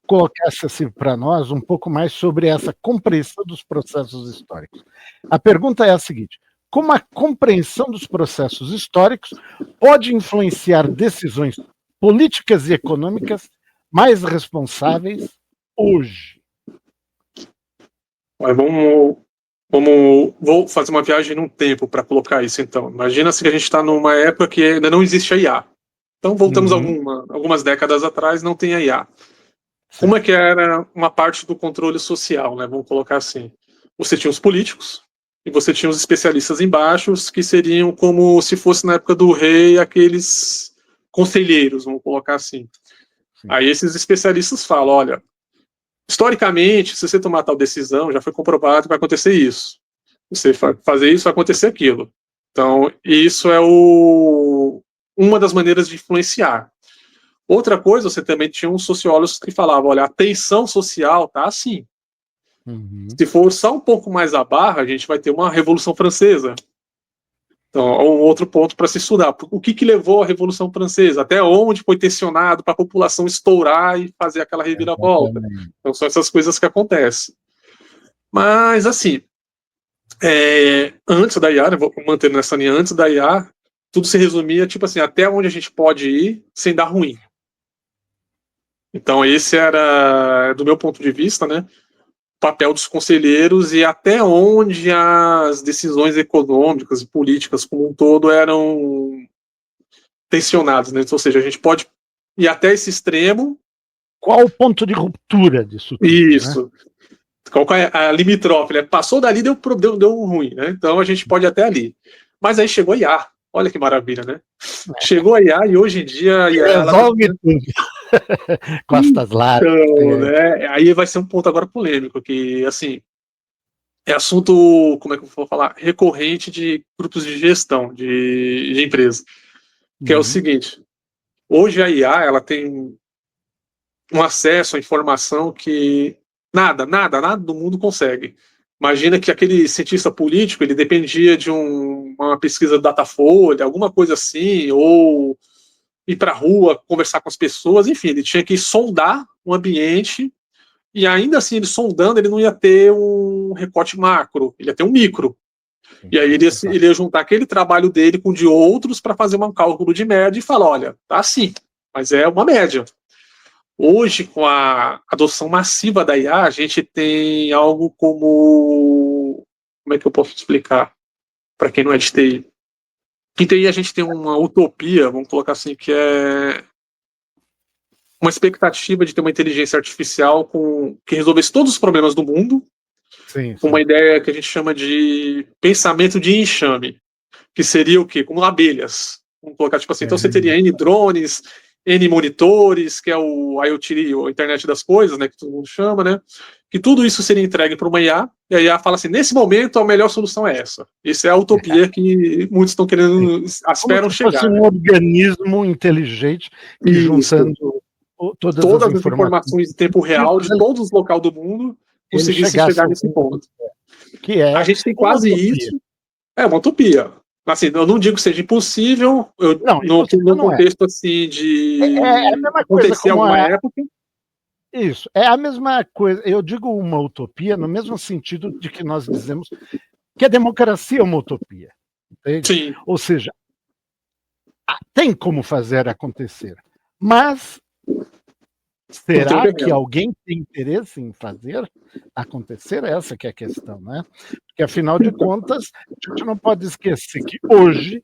colocasse assim, para nós um pouco mais sobre essa compreensão dos processos históricos. A pergunta é a seguinte: como a compreensão dos processos históricos pode influenciar decisões políticas e econômicas mais responsáveis hoje? Mas vou fazer uma viagem num tempo para colocar isso, então. Imagina se a gente está numa época que ainda não existe a IA. Então, voltamos algumas décadas atrás, não tem a IA. Como é que era uma parte do controle social, né? Vamos colocar assim. Você tinha os políticos e você tinha os especialistas embaixo, que seriam como se fosse na época do rei, aqueles conselheiros, vamos colocar assim. Sim. Aí esses especialistas falam, olha, historicamente, se você tomar tal decisão, já foi comprovado que vai acontecer isso. Você fazer isso, vai acontecer aquilo. Então, isso é uma das maneiras de influenciar. Outra coisa, você também tinha uns sociólogos que falavam, olha, a tensão social tá assim. Se forçar um pouco mais a barra, a gente vai ter uma Revolução Francesa. Então, é um outro ponto para se estudar. O que levou à Revolução Francesa? Até onde foi tensionado para a população estourar e fazer aquela reviravolta? Então, são essas coisas que acontecem. Mas, assim, antes da IA, vou manter nessa linha, antes da IA, tudo se resumia, tipo assim, até onde a gente pode ir sem dar ruim. Então, esse era, do meu ponto de vista, né, o papel dos conselheiros e até onde as decisões econômicas e políticas como um todo eram tensionadas, né? Ou seja, a gente pode ir até esse extremo. Qual o ponto de ruptura disso tudo? Isso. Né? Qual é a limítrofe? Passou dali, deu ruim, né? Então a gente pode ir até ali. Mas aí chegou a IA. Olha que maravilha, né? Chegou a IA e hoje em dia a IA resolve tudo. Costas largas. Então, né? Aí vai ser um ponto agora polêmico, que assim é assunto, como é que eu vou falar, recorrente de grupos de gestão de empresa, que é o seguinte: hoje a IA ela tem um acesso à informação que nada do mundo consegue. Imagina que aquele cientista político ele dependia de uma pesquisa do Datafolha, alguma coisa assim, ou ir para a rua, conversar com as pessoas, enfim, ele tinha que sondar o ambiente e ainda assim, ele sondando, ele não ia ter um recorte macro, ele ia ter um micro. E aí ele ia juntar aquele trabalho dele com o de outros para fazer um cálculo de média e falar, olha, tá assim, mas é uma média. Hoje, com a adoção massiva da IA, a gente tem algo como é que eu posso explicar para quem não é de TI? Em TI a gente tem uma utopia, vamos colocar assim, que é uma expectativa de ter uma inteligência artificial que resolvesse todos os problemas do mundo, com uma ideia que a gente chama de pensamento de enxame, que seria o quê? Como abelhas. Vamos colocar tipo assim, então você teria N drones, N monitores, que é o IoT, a internet das coisas, né, que todo mundo chama, né, que tudo isso seria entregue para uma IA, e a IA fala assim, nesse momento a melhor solução é essa. Essa é a utopia que muitos estão querendo, esperam chegar. Como se fosse um organismo inteligente que juntando todas as informações em tempo real de todos os locais do mundo conseguisse chegar nesse ponto. Que é a gente tem quase isso. É uma utopia. Assim, eu não digo que seja impossível, no contexto assim de acontecer alguma época. Isso, é a mesma coisa. Eu digo uma utopia no mesmo sentido de que nós dizemos que a democracia é uma utopia. Entende? Sim. Ou seja, tem como fazer acontecer, mas será que alguém tem interesse em fazer acontecer? Essa que é a questão, né? Porque, afinal de contas, a gente não pode esquecer que hoje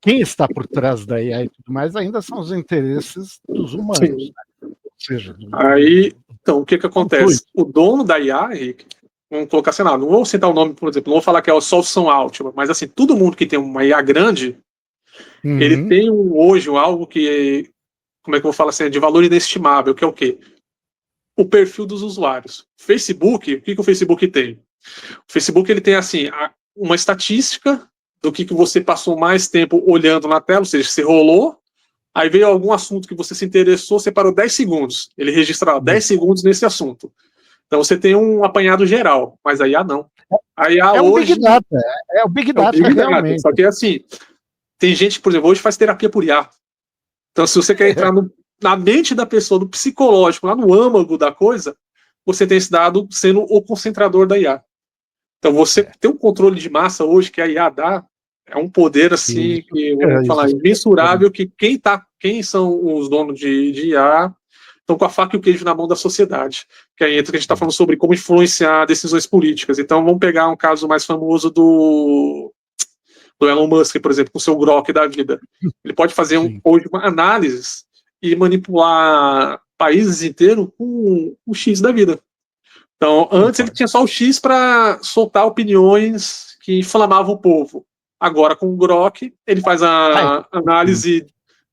quem está por trás da IA e tudo mais ainda são os interesses dos humanos. Né? Ou seja, aí, então, o que acontece? O dono da IA, Henrique, vamos colocar assim, não vou citar o nome, por exemplo, não vou falar que é a solução Altima, mas assim, todo mundo que tem uma IA grande, ele tem hoje algo que como é que eu vou falar assim, de valor inestimável, que é o quê? O perfil dos usuários. Facebook, o que o Facebook tem? O Facebook ele tem assim, uma estatística do que você passou mais tempo olhando na tela, ou seja, você rolou, Aí veio algum assunto que você se interessou, você parou 10 segundos. Ele registra 10 segundos nesse assunto. Então você tem um apanhado geral, mas a IA não. A IA É um hoje Big Data, é o Big Data, Big Data, realmente. só que assim, tem gente que, por exemplo, hoje faz terapia por IA. Então se você quer entrar na mente da pessoa, no psicológico, lá no âmago da coisa, você tem esse dado sendo o concentrador da IA. Então você ter um controle de massa hoje que a IA dá, é um poder assim, que vamos falar, imensurável, que quem são os donos de IA estão com a faca e o queijo na mão da sociedade. Que aí entra que a gente está falando sobre como influenciar decisões políticas. Então vamos pegar um caso mais famoso do Elon Musk, por exemplo, com o seu Grok da vida. Ele pode fazer hoje uma análise e manipular países inteiros com o X da vida. Então, antes ele tinha só o X para soltar opiniões que inflamavam o povo. Agora, com o Grok, ele faz a análise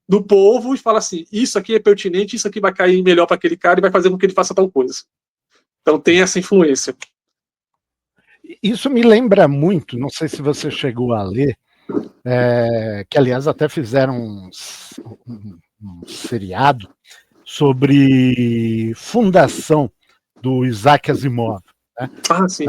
do povo e fala assim, isso aqui é pertinente, isso aqui vai cair melhor para aquele cara e vai fazer com que ele faça tal coisa. Então, tem essa influência. Isso me lembra muito, não sei se você chegou a ler, que aliás até fizeram um seriado sobre fundação do Isaac Asimov, né? Sim.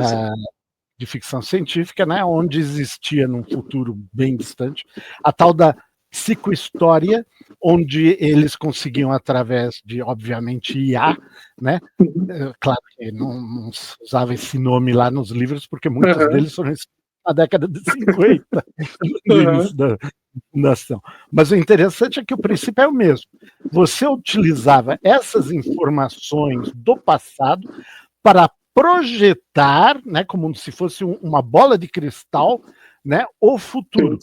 De ficção científica, né? Onde existia num futuro bem distante a tal da psicohistória, onde eles conseguiam, através de, obviamente, IA, né? Claro que não usava esse nome lá nos livros, porque muitos deles foram na década de 50, no início da fundação. Mas o interessante é que o princípio é o mesmo. Você utilizava essas informações do passado para projetar, né, como se fosse uma bola de cristal, né, o futuro.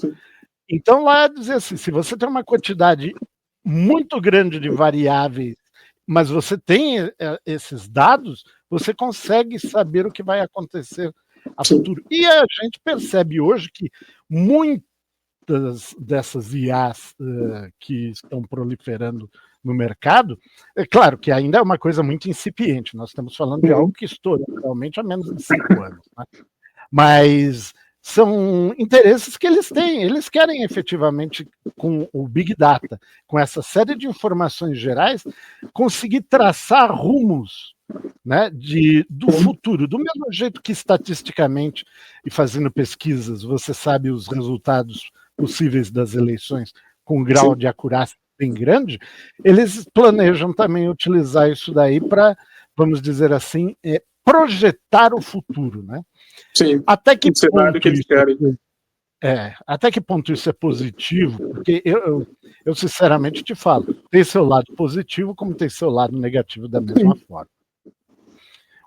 Então, lá dizer assim, se você tem uma quantidade muito grande de variáveis, mas você tem esses dados, você consegue saber o que vai acontecer a futuro. E a gente percebe hoje que muitas dessas IAs que estão proliferando no mercado, é claro que ainda é uma coisa muito incipiente, nós estamos falando de algo que estourou realmente há menos de 5 anos, né? Mas são interesses que eles têm, eles querem efetivamente, com o Big Data, com essa série de informações gerais, conseguir traçar rumos, né, do futuro, do mesmo jeito que estatisticamente, e fazendo pesquisas, você sabe os resultados possíveis das eleições com um grau de acurácia bem grande, eles planejam também utilizar isso daí para, vamos dizer assim, projetar o futuro, né? Sim, até que cenário que eles querem. Até que ponto isso é positivo? Porque eu sinceramente te falo, tem seu lado positivo como tem seu lado negativo da mesma forma.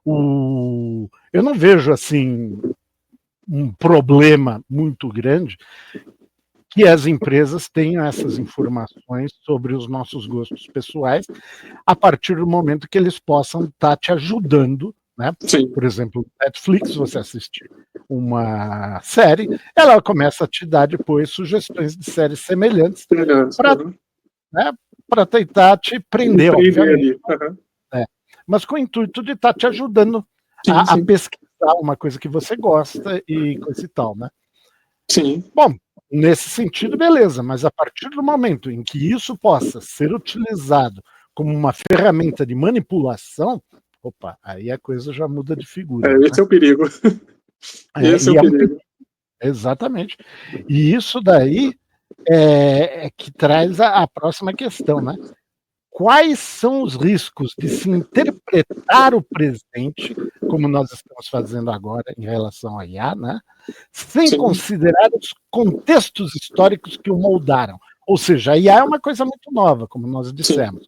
Eu não vejo assim um problema muito grande que as empresas tenham essas informações sobre os nossos gostos pessoais a partir do momento que eles possam estar te ajudando, né? Por exemplo, Netflix, você assistir uma série, ela começa a te dar depois sugestões de séries semelhantes para tentar te prender, obviamente. Mas com o intuito de estar te ajudando a pesquisar uma coisa que você gosta e coisa e tal, né? Sim. Bom, nesse sentido, beleza, mas a partir do momento em que isso possa ser utilizado como uma ferramenta de manipulação, opa, aí a coisa já muda de figura. Esse é o perigo. Esse é o perigo. Exatamente. E isso daí é que traz a próxima questão, né? Quais são os riscos de se interpretar o presente, como nós estamos fazendo agora em relação à IA, né? Sem considerar os contextos históricos que o moldaram. Ou seja, a IA é uma coisa muito nova, como nós dissemos,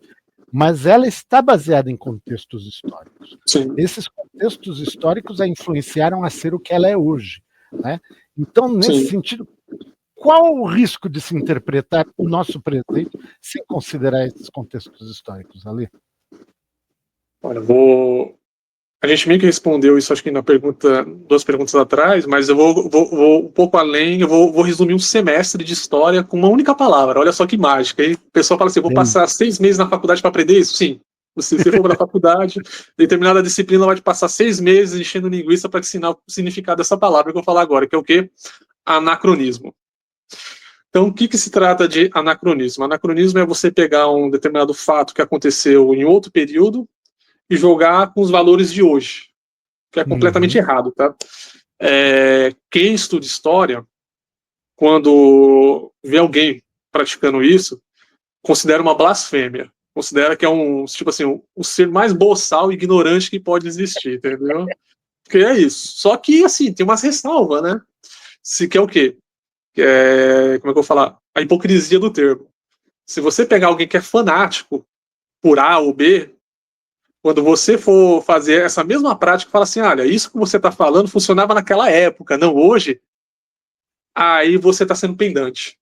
mas ela está baseada em contextos históricos. Esses contextos históricos a influenciaram a ser o que ela é hoje, né? Então, nesse sentido, qual o risco de se interpretar o nosso presente sem considerar esses contextos históricos, Ali? Olha, a gente meio que respondeu isso, acho que na pergunta, 2 perguntas atrás, mas eu vou um pouco além, eu vou resumir um semestre de história com uma única palavra. Olha só que mágica. Aí o pessoal fala assim, vou passar 6 meses na faculdade para aprender isso? Sim. Se você for para a faculdade, determinada disciplina vai te passar 6 meses enchendo linguiça para te ensinar o significado dessa palavra que eu vou falar agora, que é o quê? Anacronismo. Então, o que se trata de anacronismo? Anacronismo é você pegar um determinado fato que aconteceu em outro período e jogar com os valores de hoje, que é completamente errado, tá? Quem estuda história, quando vê alguém praticando isso, considera uma blasfêmia. Considera que é tipo assim, o ser mais boçal e ignorante que pode existir, entendeu? Porque é isso. Só que, assim, tem umas ressalvas, né? Se quer o quê? Como é que eu vou falar? A hipocrisia do termo. Se você pegar alguém que é fanático por A ou B, quando você for fazer essa mesma prática, fala assim, olha, isso que você está falando funcionava naquela época, não hoje, aí você está sendo pendante.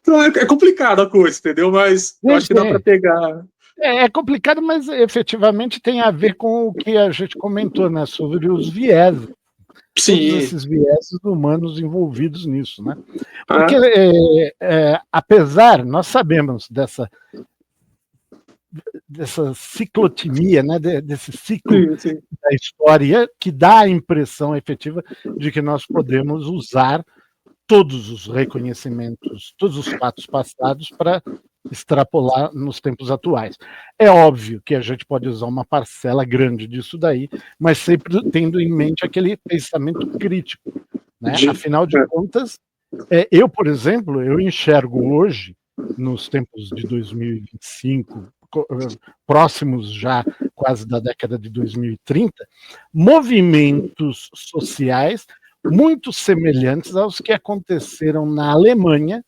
Então é complicado a coisa, entendeu? Mas eu acho que dá para pegar. É complicado, mas efetivamente tem a ver com o que a gente comentou, né, sobre os vieses. Sim. Todos esses vieses humanos envolvidos nisso, né? Porque, apesar, nós sabemos dessa ciclotimia, né, desse ciclo da história, que dá a impressão efetiva de que nós podemos usar todos os reconhecimentos, todos os fatos passados para extrapolar nos tempos atuais. É óbvio que a gente pode usar uma parcela grande disso daí, mas sempre tendo em mente aquele pensamento crítico, né? Afinal de contas, eu, por exemplo, eu enxergo hoje, nos tempos de 2025, próximos já quase da década de 2030, movimentos sociais muito semelhantes aos que aconteceram na Alemanha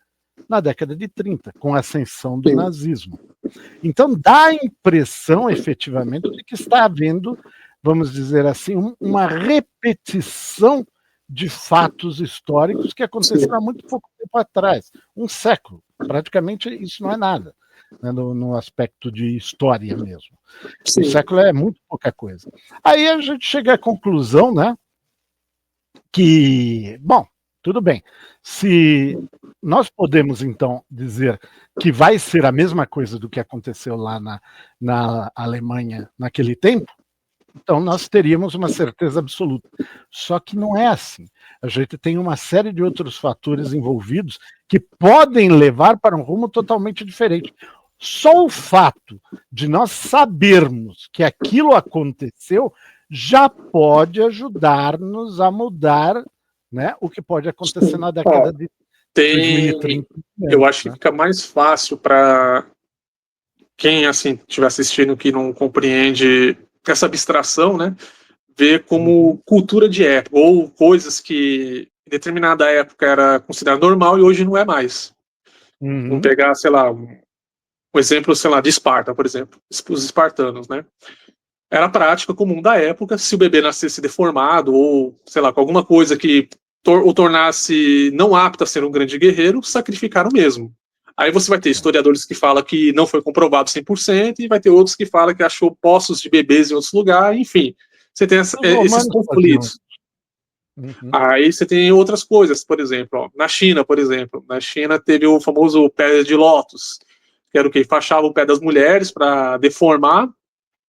na década de 30, com a ascensão do nazismo. Então, dá a impressão, efetivamente, de que está havendo, vamos dizer assim, uma repetição de fatos históricos que aconteceram há muito pouco tempo atrás, um século. Praticamente isso não é nada, né, no aspecto de história mesmo. Um século é muito pouca coisa. Aí a gente chega à conclusão, né, que, bom, tudo bem. Se nós podemos, então, dizer que vai ser a mesma coisa do que aconteceu lá na Alemanha naquele tempo, então nós teríamos uma certeza absoluta. Só que não é assim. A gente tem uma série de outros fatores envolvidos que podem levar para um rumo totalmente diferente. Só o fato de nós sabermos que aquilo aconteceu já pode ajudar-nos a mudar, né, o que pode acontecer na década de 2030. Eu acho que fica mais fácil para quem assim estiver assistindo que não compreende essa abstração, né, ver como cultura de época, ou coisas que em determinada época era considerado normal e hoje não é mais. Vamos pegar, sei lá, um exemplo, sei lá, de Esparta, por exemplo, os espartanos, né? Era a prática comum da época, se o bebê nascesse deformado ou, sei lá, com alguma coisa que o tornasse não apto a ser um grande guerreiro, sacrificaram mesmo. Aí você vai ter historiadores que falam que não foi comprovado 100%, e vai ter outros que falam que achou poços de bebês em outros lugares, enfim. Você tem esses conflitos. Aí você tem outras coisas, por exemplo, ó, na China, por exemplo. Na China teve o famoso pé de lótus, que era o que? Fachava o pé das mulheres para deformar,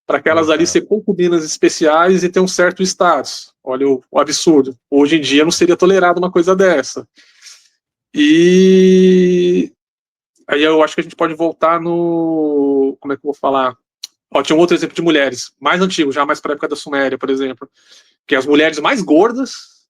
para aquelas ali ser concubinas especiais e ter um certo status. Olha o absurdo. Hoje em dia não seria tolerado uma coisa dessa. E aí eu acho que a gente pode voltar no... Como é que eu vou falar? Ó, tinha um outro exemplo de mulheres, mais antigo, já mais para a época da Suméria, por exemplo, que as mulheres mais gordas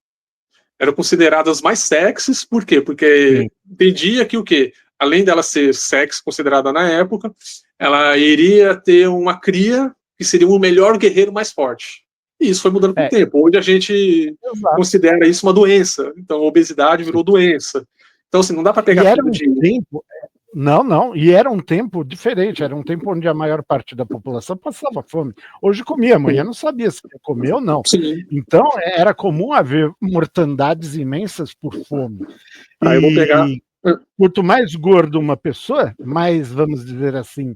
eram consideradas mais sexys. Por quê? Porque entendia que o quê? Além dela ser sexy considerada na época, ela iria ter uma cria que seria o melhor guerreiro mais forte. E isso foi mudando com o tempo. Hoje a gente considera isso uma doença. Então, a obesidade virou doença. Então, assim, não dá para pegar tudo de... Não, e era um tempo diferente, era um tempo onde a maior parte da população passava fome. Hoje comia, amanhã não sabia se ia comer ou não. Sim. Então, era comum haver mortandades imensas por fome. Aí eu vou pegar... Quanto mais gordo uma pessoa, mais, vamos dizer assim,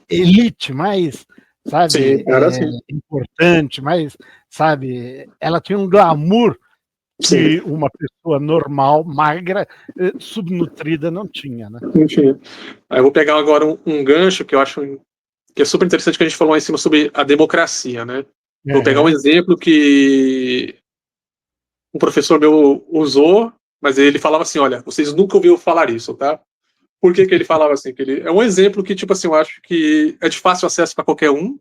elite, mais, sabe, Sim, assim. importante, mais, sabe, ela tinha um glamour que uma pessoa normal, magra, subnutrida não tinha, né? Não tinha. Aí eu vou pegar agora um gancho que eu acho que é super interessante, que a gente falou lá em cima sobre a democracia, né? Vou pegar um exemplo que um professor meu usou Mas ele falava assim, olha, vocês nunca ouviram falar isso, tá? Por que ele falava assim? Que ele, é um exemplo que, tipo assim, eu acho que é de fácil acesso para qualquer um,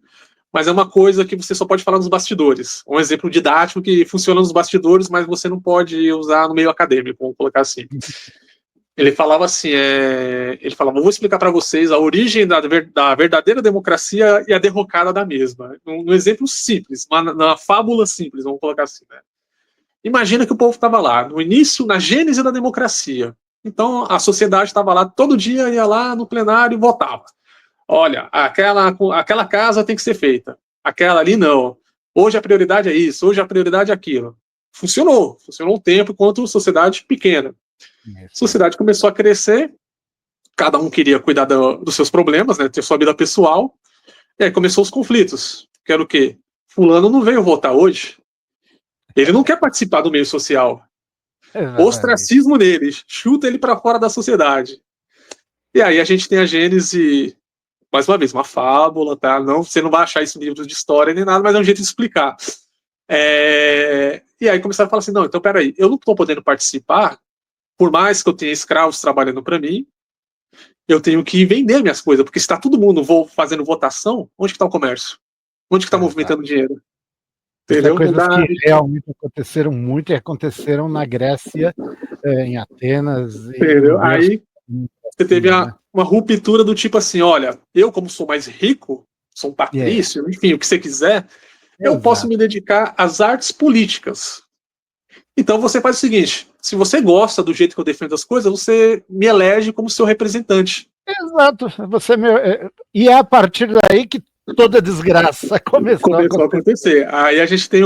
mas é uma coisa que você só pode falar nos bastidores. Um exemplo didático que funciona nos bastidores, mas você não pode usar no meio acadêmico, vamos colocar assim. Ele falava assim, ele falava, vou explicar para vocês a origem da verdadeira democracia e a derrocada da mesma. Um exemplo simples, uma fábula simples, vamos colocar assim, né? Imagina que o povo estava lá, no início, na gênese da democracia. Então, a sociedade estava lá, todo dia ia lá no plenário e votava. Olha, aquela casa tem que ser feita, aquela ali não. Hoje a prioridade é isso, hoje a prioridade é aquilo. Funcionou um tempo enquanto sociedade pequena. A sociedade começou a crescer, cada um queria cuidar dos seus problemas, né, ter sua vida pessoal, e aí começou os conflitos. Que era o quê? Fulano não veio votar hoje, ele não quer participar do meio social. Ostracismo nele, chuta ele para fora da sociedade. E aí a gente tem a gênese, mais uma vez, uma fábula, tá? Não, você não vai achar isso em livros de história nem nada, mas é um jeito de explicar. E aí começaram a falar assim, não, então peraí, eu não estou podendo participar, por mais que eu tenha escravos trabalhando para mim, eu tenho que vender minhas coisas, porque se está todo mundo fazendo votação, onde que está o comércio? Onde que está movimentando dinheiro? Entendeu? Coisas que realmente aconteceram muito e aconteceram na Grécia, em Atenas. Entendeu? Aí você teve uma ruptura do tipo assim, olha, eu como sou mais rico, sou um patrício, enfim, o que você quiser, eu posso me dedicar às artes políticas. Então você faz o seguinte, se você gosta do jeito que eu defendo as coisas, você me elege como seu representante. Exato. E é a partir daí que toda desgraça começou a acontecer. Aí a gente tem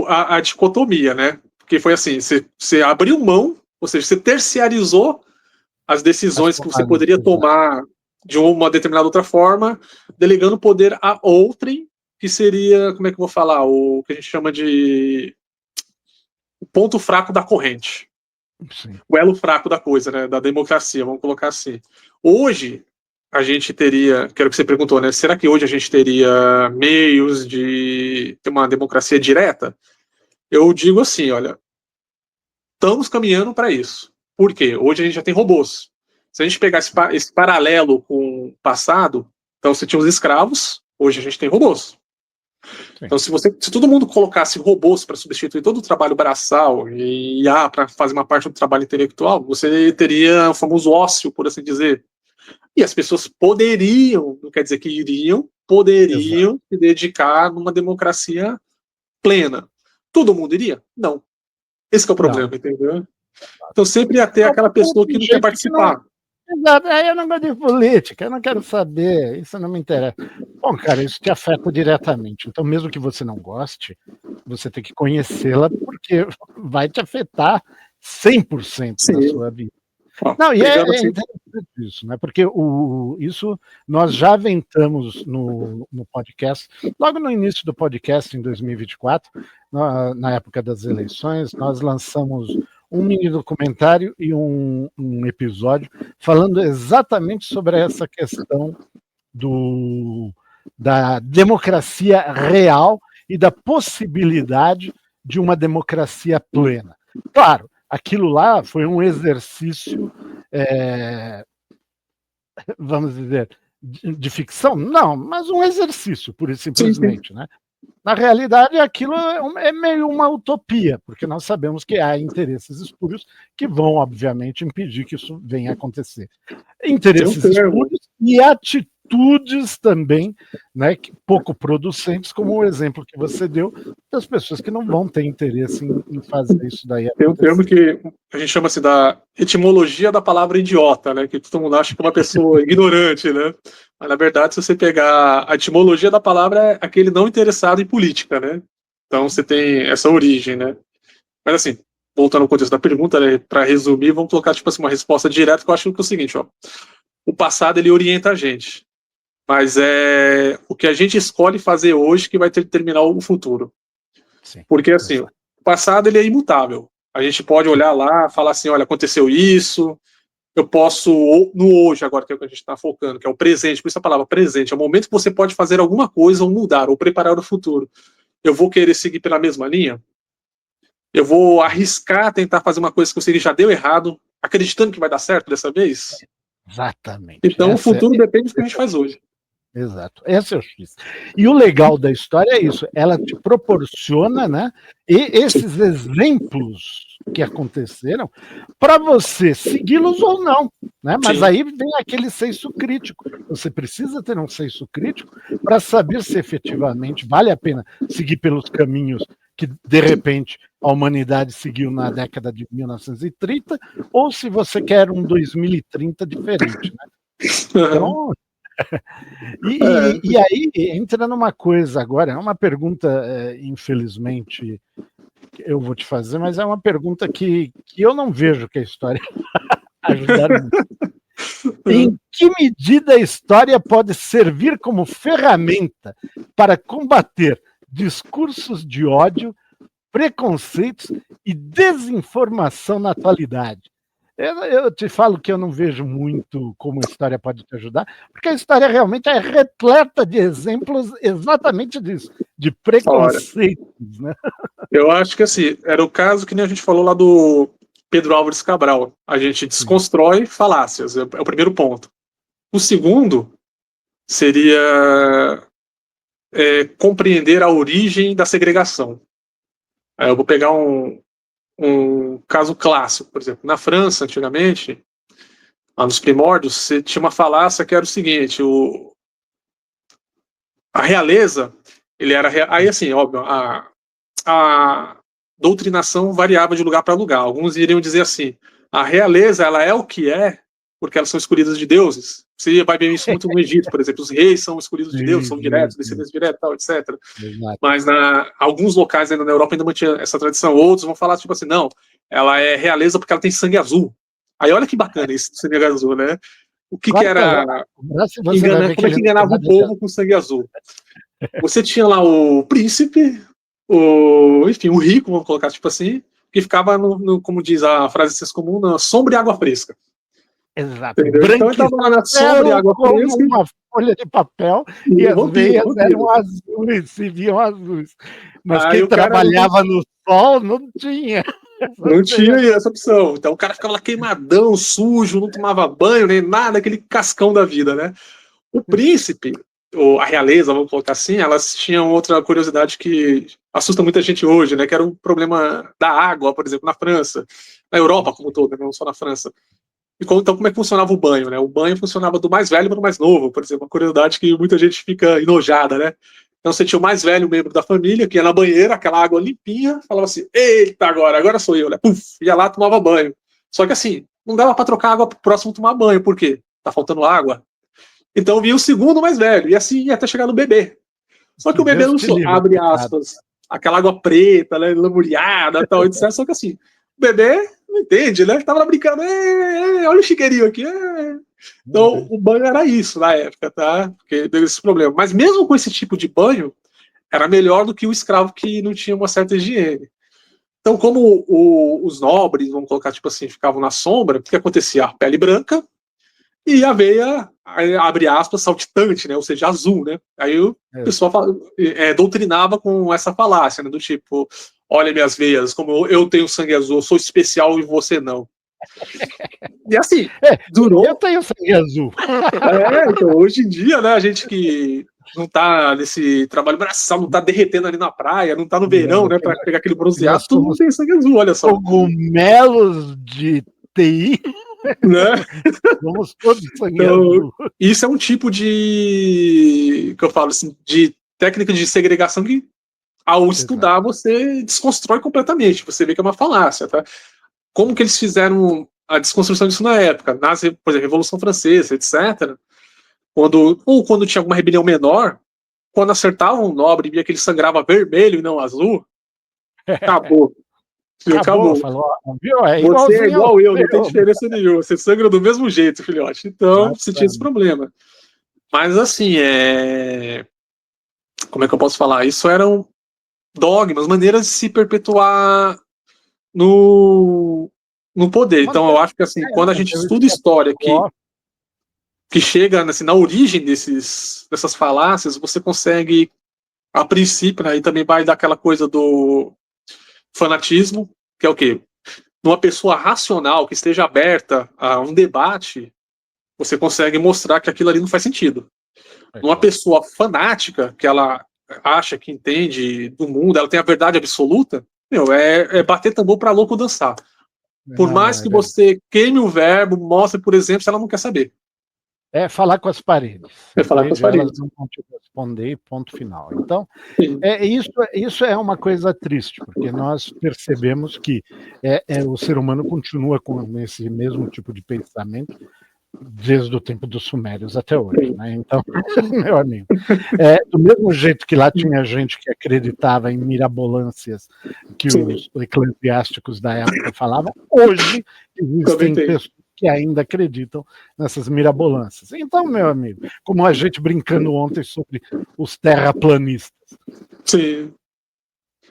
a dicotomia, né? Porque foi assim, você abriu mão, ou seja, você terciarizou as decisões que você poderia tomar de uma determinada outra forma, delegando poder a outrem, que seria, como é que eu vou falar, o que a gente chama de o ponto fraco da corrente. Sim. O elo fraco da coisa, né? Da democracia, vamos colocar assim. Hoje, a gente teria, que era o que você perguntou, né? Será que hoje a gente teria meios de ter uma democracia direta? Eu digo assim, olha, estamos caminhando para isso. Por quê? Hoje a gente já tem robôs. Se a gente pegar esse paralelo com o passado, então você tinha os escravos, hoje a gente tem robôs. Sim. Então, se todo mundo colocasse robôs para substituir todo o trabalho braçal e IA para fazer uma parte do trabalho intelectual, você teria o famoso ócio, por assim dizer. E as pessoas poderiam, não quer dizer que iriam, poderiam se dedicar numa democracia plena. Todo mundo iria? Não. Esse é o problema, entendeu? Então sempre ia ter aquela pessoa que não quer participar. Exato, eu não gosto de política, eu não quero saber, isso não me interessa. Bom, cara, isso te afeta diretamente. Então, mesmo que você não goste, você tem que conhecê-la, porque vai te afetar 100% da sua vida. Não, e é interessante isso, né? Porque isso nós já aventamos no podcast, logo no início do podcast, em 2024, na época das eleições, nós lançamos um mini documentário e um episódio falando exatamente sobre essa questão da democracia real e da possibilidade de uma democracia plena. Claro, aquilo lá foi um exercício, vamos dizer, de ficção? Não, mas um exercício, pura e simplesmente, né? Na realidade, aquilo é meio uma utopia, porque nós sabemos que há interesses espúrios que vão, obviamente, impedir que isso venha a acontecer. Interesses espúrios e atitudes também, né, pouco producentes, como o exemplo que você deu, das pessoas que não vão ter interesse em fazer isso daí acontecer. Tem um termo que a gente chama assim da etimologia da palavra idiota, né, que todo mundo acha que é uma pessoa ignorante, né? Mas, na verdade, se você pegar a etimologia da palavra, é aquele não interessado em política, né? Então, você tem essa origem, né? Mas, assim, voltando ao contexto da pergunta, né, para resumir, vamos colocar, tipo assim, uma resposta direta, que eu acho que é o seguinte, ó. O passado, ele orienta a gente. Mas é o que a gente escolhe fazer hoje que vai determinar o futuro. Sim, porque, assim, o passado, ele é imutável. A gente pode olhar lá, falar assim, olha, aconteceu isso. Eu posso, no hoje agora, que é o que a gente está focando, que é o presente, por isso a palavra presente, é o momento que você pode fazer alguma coisa, ou mudar, ou preparar o futuro. Eu vou querer seguir pela mesma linha? Eu vou arriscar tentar fazer uma coisa que eu sei que já deu errado, acreditando que vai dar certo dessa vez? Exatamente. Então o futuro depende do que a gente faz hoje. Exato, esse é o X. E o legal da história é isso, ela te proporciona, né, e esses exemplos que aconteceram para você segui-los ou não, né? Mas Sim. aí vem aquele senso crítico. Você precisa ter um senso crítico para saber se efetivamente vale a pena seguir pelos caminhos que, de repente, a humanidade seguiu na década de 1930, ou se você quer um 2030 diferente, né? Então, e aí entra numa coisa agora, é uma pergunta, infelizmente, que eu vou te fazer, mas é uma pergunta que eu não vejo que a história ajudar muito. Em que medida a história pode servir como ferramenta para combater discursos de ódio, preconceitos e desinformação na atualidade? Eu te falo que eu não vejo muito como a história pode te ajudar, porque a história realmente é repleta de exemplos exatamente disso, de Olha, preconceitos, né? eu acho que assim, era o caso que nem a gente falou lá do Pedro Álvares Cabral. A gente Sim. desconstrói falácias, é o primeiro ponto. O segundo seria compreender a origem da segregação. Eu vou pegar um caso clássico, por exemplo. Na França, antigamente, lá nos primórdios, você tinha uma falácia que era o seguinte: a realeza, ele era. Aí, assim, óbvio, a doutrinação variava de lugar para lugar. Alguns iriam dizer assim: a realeza ela é o que é porque elas são escolhidas de deuses. Você vai ver isso muito no Egito, por exemplo. Os reis são escolhidos de Deus, são diretos, descendentes diretos, tal, etc. Exato. Mas alguns locais ainda na Europa ainda mantinha essa tradição. Outros vão falar tipo assim, não, ela é realeza porque ela tem sangue azul. Aí olha que bacana isso do sangue azul, né? O que era como é que enganava o povo com sangue azul? Você tinha lá o príncipe, enfim, o rico, vamos colocar tipo assim, que ficava como diz a frase senso comum, na sombra e água fresca. Exato. Entendeu? Então ele estava lá na sombra e água como fresca. Uma folha de papel e as veias eram azuis, se viam azuis. Mas quem trabalhava no sol não tinha. Não tinha essa opção. Então o cara ficava lá queimadão, sujo, não tomava banho, nem nada, aquele cascão da vida, né? O príncipe, ou a realeza, vamos colocar assim, elas tinham outra curiosidade que assusta muita gente hoje, né? Que era o problema da água, por exemplo, na França, na Europa como todo, não só na França. Então, como é que funcionava o banho, né? O banho funcionava do mais velho para o mais novo, por exemplo, uma curiosidade que muita gente fica enojada, né? Então você tinha o mais velho membro da família, que ia na banheira, aquela água limpinha, falava assim, eita, agora sou eu, né? Puf, ia lá, tomava banho. Só que assim, não dava para trocar água pro próximo tomar banho, por quê? Tá faltando água. Então vinha o segundo mais velho, e assim ia até chegar no bebê. Só que o bebê não abre aspas, aquela água preta, né, lamuriada, tal, etc. Só que assim, o bebê não entende, né? Tava brincando, olha o chiqueirinho aqui. Então, o banho era isso na época, tá? Porque deu esse problema. Mas mesmo com esse tipo de banho, era melhor do que o escravo que não tinha uma certa higiene. Então, como os nobres, vamos colocar tipo assim, ficavam na sombra, o que acontecia? A pele branca e a veia, abre aspas, saltitante, né? Ou seja, azul, né? Aí o pessoal doutrinava com essa falácia, né? Do tipo, olha minhas veias, como eu tenho sangue azul, eu sou especial e você não. E assim, durou. Eu tenho sangue azul. Então, hoje em dia, né, a gente que não tá nesse trabalho braçal, não tá derretendo ali na praia, não tá no verão, né, pra pegar aquele bronzeado, todo mundo tem sangue azul, olha só. Cogumelos de TI, né? Vamos todos sangue azul. Isso é um tipo que eu falo assim, de técnica de segregação que, ao estudar, você desconstrói completamente, você vê que é uma falácia, tá? Como que eles fizeram a desconstrução disso na época? Por exemplo, Revolução Francesa, etc., quando tinha alguma rebelião menor, quando acertavam um nobre e via que ele sangrava vermelho e não azul, acabou. Acabou. Falou, viu? Você é igual eu, não tem diferença nenhuma. Você sangra do mesmo jeito, filhote. Então, você tinha esse problema. Mas, assim, como é que eu posso falar? Isso eram dogmas, maneiras de se perpetuar no poder. Então, eu acho que, assim, quando a gente estuda história que chega assim, na origem dessas falácias, você consegue, a princípio, aí também vai dar aquela coisa fanatismo, que é o quê? Numa pessoa racional que esteja aberta a um debate, você consegue mostrar que aquilo ali não faz sentido. Numa pessoa fanática, que ela acha que entende do mundo, ela tem a verdade absoluta, é bater tambor para louco dançar. Por mais que você queime o verbo, mostre, por exemplo, se ela não quer saber. É falar com as paredes. É falar com as paredes. Elas não vão te responder, ponto final. Então, isso é uma coisa triste, porque nós percebemos que o ser humano continua com esse mesmo tipo de pensamento desde o tempo dos sumérios até hoje, né? Então, meu amigo, do mesmo jeito que lá tinha gente que acreditava em mirabolâncias que os eclesiásticos da época falavam, hoje existem pessoas que ainda acreditam nessas mirabolâncias. Então, meu amigo, como a gente brincando ontem sobre os terraplanistas. Sim.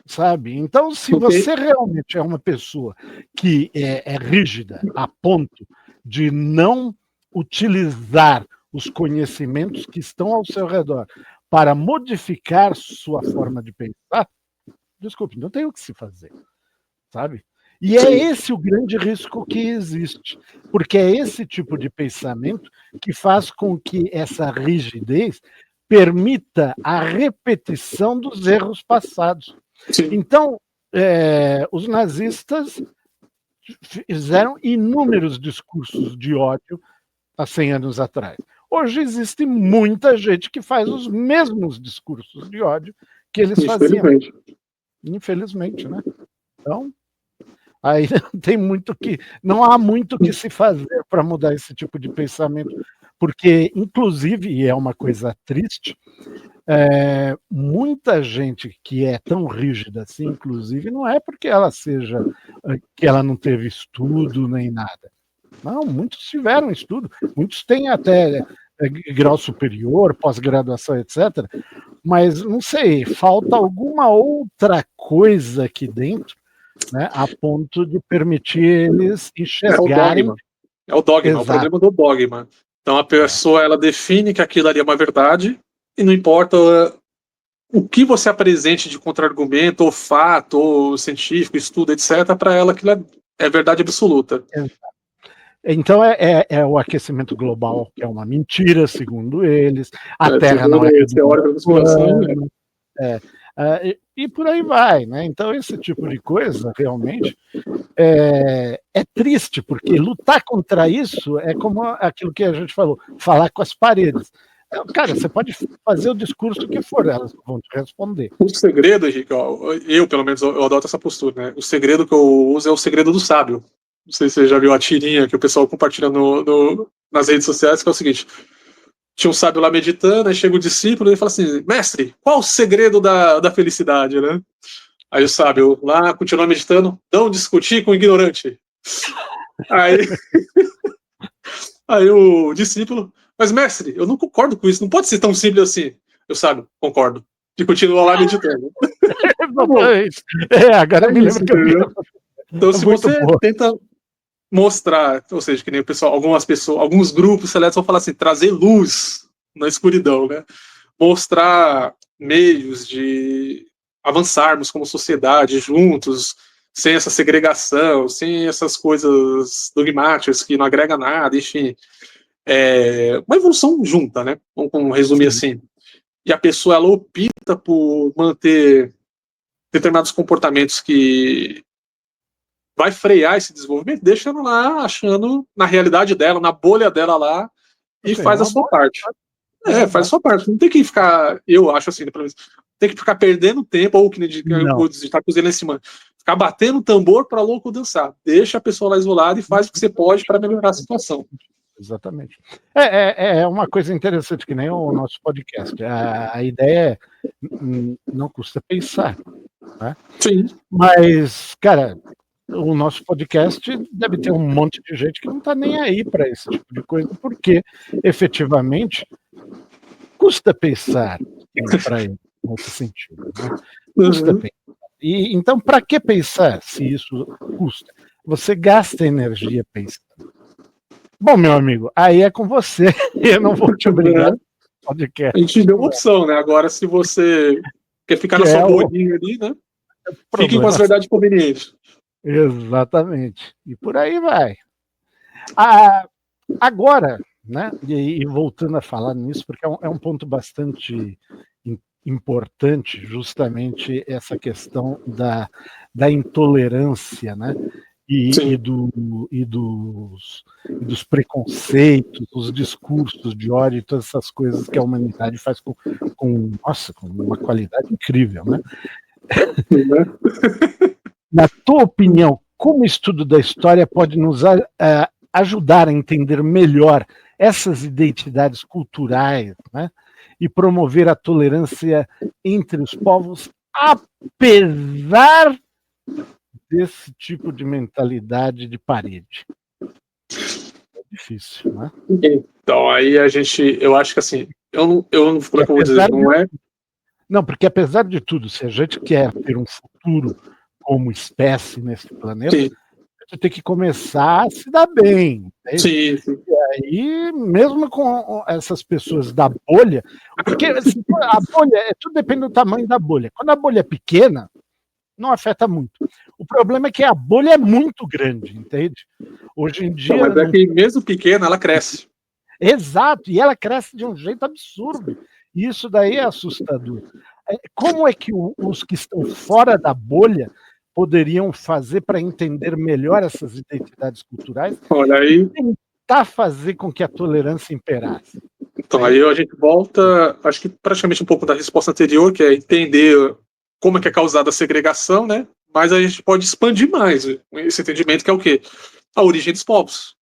Sabe? Então, se você realmente é uma pessoa que é rígida a ponto de não utilizar os conhecimentos que estão ao seu redor para modificar sua forma de pensar, desculpe, não tem o que se fazer, sabe? E é esse o grande risco que existe, porque é esse tipo de pensamento que faz com que essa rigidez permita a repetição dos erros passados. Então, os nazistas fizeram inúmeros discursos de ódio há 100 anos atrás. Hoje existe muita gente que faz os mesmos discursos de ódio que eles faziam. Infelizmente, né? Então, aí não há muito que se fazer para mudar esse tipo de pensamento, porque, inclusive, e é uma coisa triste, muita gente que é tão rígida assim, inclusive, não é porque que ela não teve estudo nem nada. Não, muitos tiveram estudo, muitos têm até grau superior, pós-graduação, etc. Mas, não sei, falta alguma outra coisa aqui dentro, né, a ponto de permitir eles enxergarem. É o dogma, o problema do dogma. Então a pessoa ela define que aquilo ali é uma verdade e não importa o que você apresente de contra-argumento, ou fato, ou científico, estudo, etc., para ela aquilo é verdade absoluta. Então é o aquecimento global, que é uma mentira, segundo eles. A Terra não é plana. E por aí vai, né? Então esse tipo de coisa realmente é triste, porque lutar contra isso é como aquilo que a gente falou, falar com as paredes. Cara, você pode fazer o discurso que for, elas vão te responder. O segredo, Henrique, eu pelo menos eu adoto essa postura, né? O segredo que eu uso é o segredo do sábio. Não sei se você já viu a tirinha que o pessoal compartilha nas redes sociais, que é o seguinte: tinha um sábio lá meditando, aí chega o discípulo e fala assim: mestre, qual o segredo da felicidade, né? Aí o sábio lá continua meditando: não discutir com o ignorante. Aí o discípulo: mas mestre, eu não concordo com isso, não pode ser tão simples assim. Eu sábio, concordo. E continua lá meditando. Agora me lembro que eu vi. Então, se você tenta mostrar, ou seja, que nem o pessoal, alguns grupos seletos vão falar assim, trazer luz na escuridão, né? Mostrar meios de avançarmos como sociedade juntos, sem essa segregação, sem essas coisas dogmáticas que não agrega nada, enfim. Uma evolução junta, né? Vamos resumir assim. E a pessoa, ela opta por manter determinados comportamentos que vai frear esse desenvolvimento, deixa ela lá achando na realidade dela, na bolha dela lá, e faz a sua parte. Faz a sua parte. Não tem que ficar, eu acho assim, pelo menos, tem que ficar perdendo tempo, ou que nem está cozinhando em cima, ficar batendo tambor para louco dançar. Deixa a pessoa lá isolada e faz o que você pode para melhorar a situação. Exatamente. É uma coisa interessante, que nem o nosso podcast. A ideia é não custa pensar, né? Sim. Mas, cara, o nosso podcast deve ter um monte de gente que não está nem aí para esse tipo de coisa, porque efetivamente custa pensar para ele nesse sentido, né? Custa pensar. E então, para que pensar se isso custa? Você gasta energia pensando. Bom, meu amigo, aí é com você. Eu não vou te obrigar. A gente deu uma opção, né? Agora, se você quer ficar na sua bolinha ali, né? Fiquem com as verdades convenientes. Exatamente. E por aí vai. Agora, né, e voltando a falar nisso, porque é um ponto bastante importante, justamente essa questão da intolerância, né, e dos preconceitos, os discursos de ódio e todas essas coisas que a humanidade faz com uma qualidade incrível, né? Na tua opinião, como o estudo da história pode nos ajudar a entender melhor essas identidades culturais, né, e promover a tolerância entre os povos, apesar desse tipo de mentalidade de parede? É difícil, né? Então, aí eu acho que assim, como é que eu vou dizer, não é? Não, porque apesar de tudo, se a gente quer ter um futuro como espécie nesse planeta, Sim. a gente tem que começar a se dar bem. Né? Sim. E mesmo com essas pessoas da bolha, porque a bolha, tudo depende do tamanho da bolha. Quando a bolha é pequena, não afeta muito. O problema é que a bolha é muito grande, entende? Hoje em dia. Mas é que mesmo pequena, ela cresce. Exato, e ela cresce de um jeito absurdo. E isso daí é assustador. Como é que os que estão fora da bolha poderiam fazer para entender melhor essas identidades culturais? Olha aí. E tentar fazer com que a tolerância imperasse? Então, aí a gente volta, acho que praticamente um pouco da resposta anterior, que é entender como é que é causada a segregação, né? Mas a gente pode expandir mais esse entendimento, que é o quê? A origem dos povos.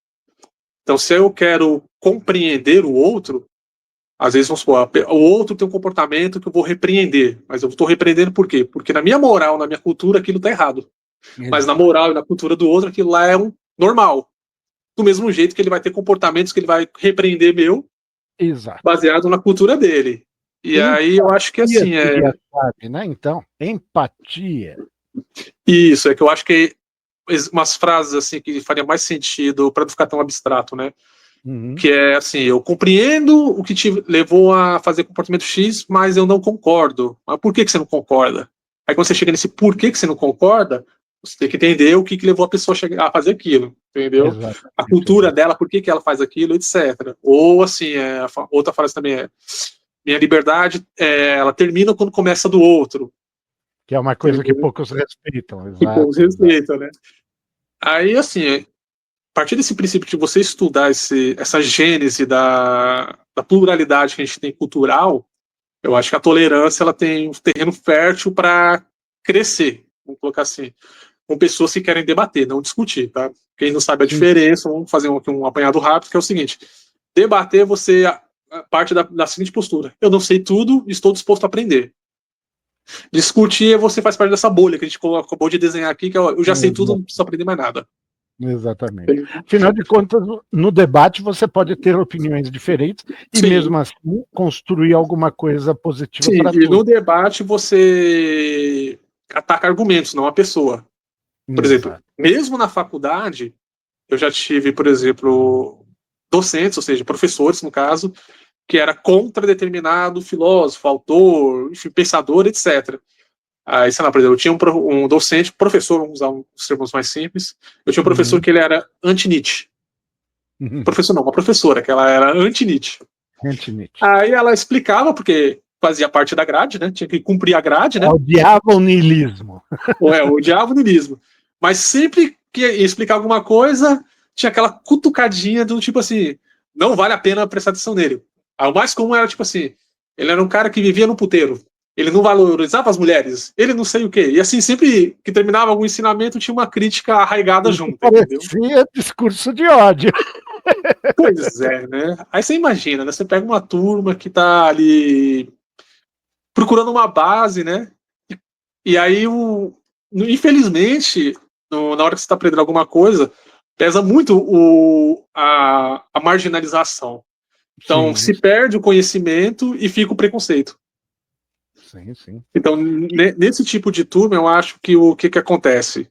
Então, se eu quero compreender o outro, às vezes, vamos supor, o outro tem um comportamento que eu vou repreender, mas eu estou repreendendo por quê? Porque na minha moral, na minha cultura, aquilo está errado. Mas na moral e na cultura do outro, aquilo lá é normal. Do mesmo jeito que ele vai ter comportamentos que ele vai repreender Exato. Baseado na cultura dele. E empatia, aí eu acho que assim sabe, né? Então, empatia. Isso, é que eu acho que umas frases assim que faria mais sentido para não ficar tão abstrato, né? Uhum. Que é assim, eu compreendo o que te levou a fazer comportamento X, mas eu não concordo. Mas por que você não concorda? Aí quando você chega nesse por que você não concorda, você tem que entender o que levou a pessoa a fazer aquilo, entendeu? Exatamente. A cultura dela, por que ela faz aquilo, etc. Ou assim, outra frase também é: minha liberdade, ela termina quando começa do outro. Que é uma coisa que poucos respeitam. Exato, que poucos respeitam, né? Aí, assim, a partir desse princípio de você estudar essa gênese da pluralidade que a gente tem cultural, eu acho que a tolerância ela tem um terreno fértil para crescer, vamos colocar assim, com pessoas que querem debater, não discutir, tá? Quem não sabe a diferença, vamos fazer um apanhado rápido, que é o seguinte: debater, você parte da seguinte postura: eu não sei tudo, estou disposto a aprender. Discutir, você faz parte dessa bolha que a gente acabou de desenhar aqui, que eu já sei tudo, não preciso aprender mais nada. Exatamente. Afinal de contas, no debate você pode ter opiniões diferentes e Sim. mesmo assim construir alguma coisa positiva para todos. E no debate você ataca argumentos, não a pessoa. Por exemplo, mesmo na faculdade, eu já tive, por exemplo, docentes, ou seja, professores, no caso, que era contra determinado filósofo, autor, enfim, pensador, etc. Aí, sei lá, por exemplo, eu tinha um docente, professor, vamos usar os termos mais simples, eu tinha um professor que ele era anti-Nietzsche. Professor não, uma professora, que ela era anti-Nietzsche. Aí ela explicava, porque fazia parte da grade, né? Tinha que cumprir a grade, né? Odiava o niilismo. Odiava o niilismo. Mas sempre que ia explicar alguma coisa, tinha aquela cutucadinha do tipo assim, não vale a pena prestar atenção nele. Aí, o mais comum era tipo assim, ele era um cara que vivia no puteiro. Ele não valorizava as mulheres, ele não sei o quê. E assim, sempre que terminava algum ensinamento, tinha uma crítica arraigada junto, entendeu? Parecia discurso de ódio. Pois é, né? Aí você imagina, né? Você pega uma turma que tá ali procurando uma base, né? E aí, infelizmente, na hora que você está aprendendo alguma coisa, pesa muito a marginalização. Então, se perde o conhecimento e fica o preconceito. Sim. Então, nesse tipo de turma, eu acho que o que acontece?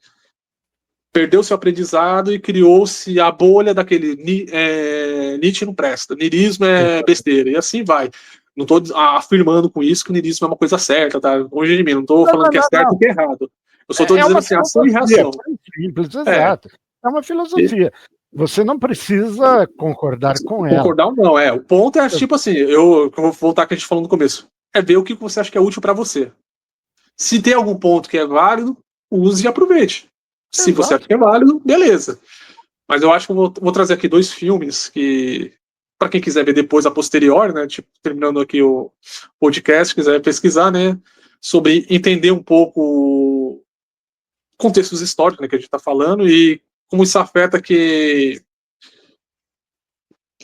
Perdeu-se o aprendizado e criou-se a bolha daquele Nietzsche não presta, niilismo é besteira, e assim vai. Não estou afirmando com isso que o niilismo é uma coisa certa, tá? Longe de mim, não estou falando que é certo ou que é errado. Eu só estou dizendo assim, ação e reação. Simples, exato. É uma filosofia. Você não precisa concordar com ela. Concordar ou não, o ponto é tipo assim, eu vou voltar ao que a gente falou no começo, é ver o que você acha que é útil para você. Se tem algum ponto que é válido, use e aproveite. Se você acha que é válido, beleza. Mas eu acho que eu vou trazer aqui 2 filmes que, para quem quiser ver depois, a posteriori, né, tipo, terminando aqui o podcast, quiser pesquisar, né, sobre entender um pouco contextos históricos, né, que a gente está falando e como isso afeta que...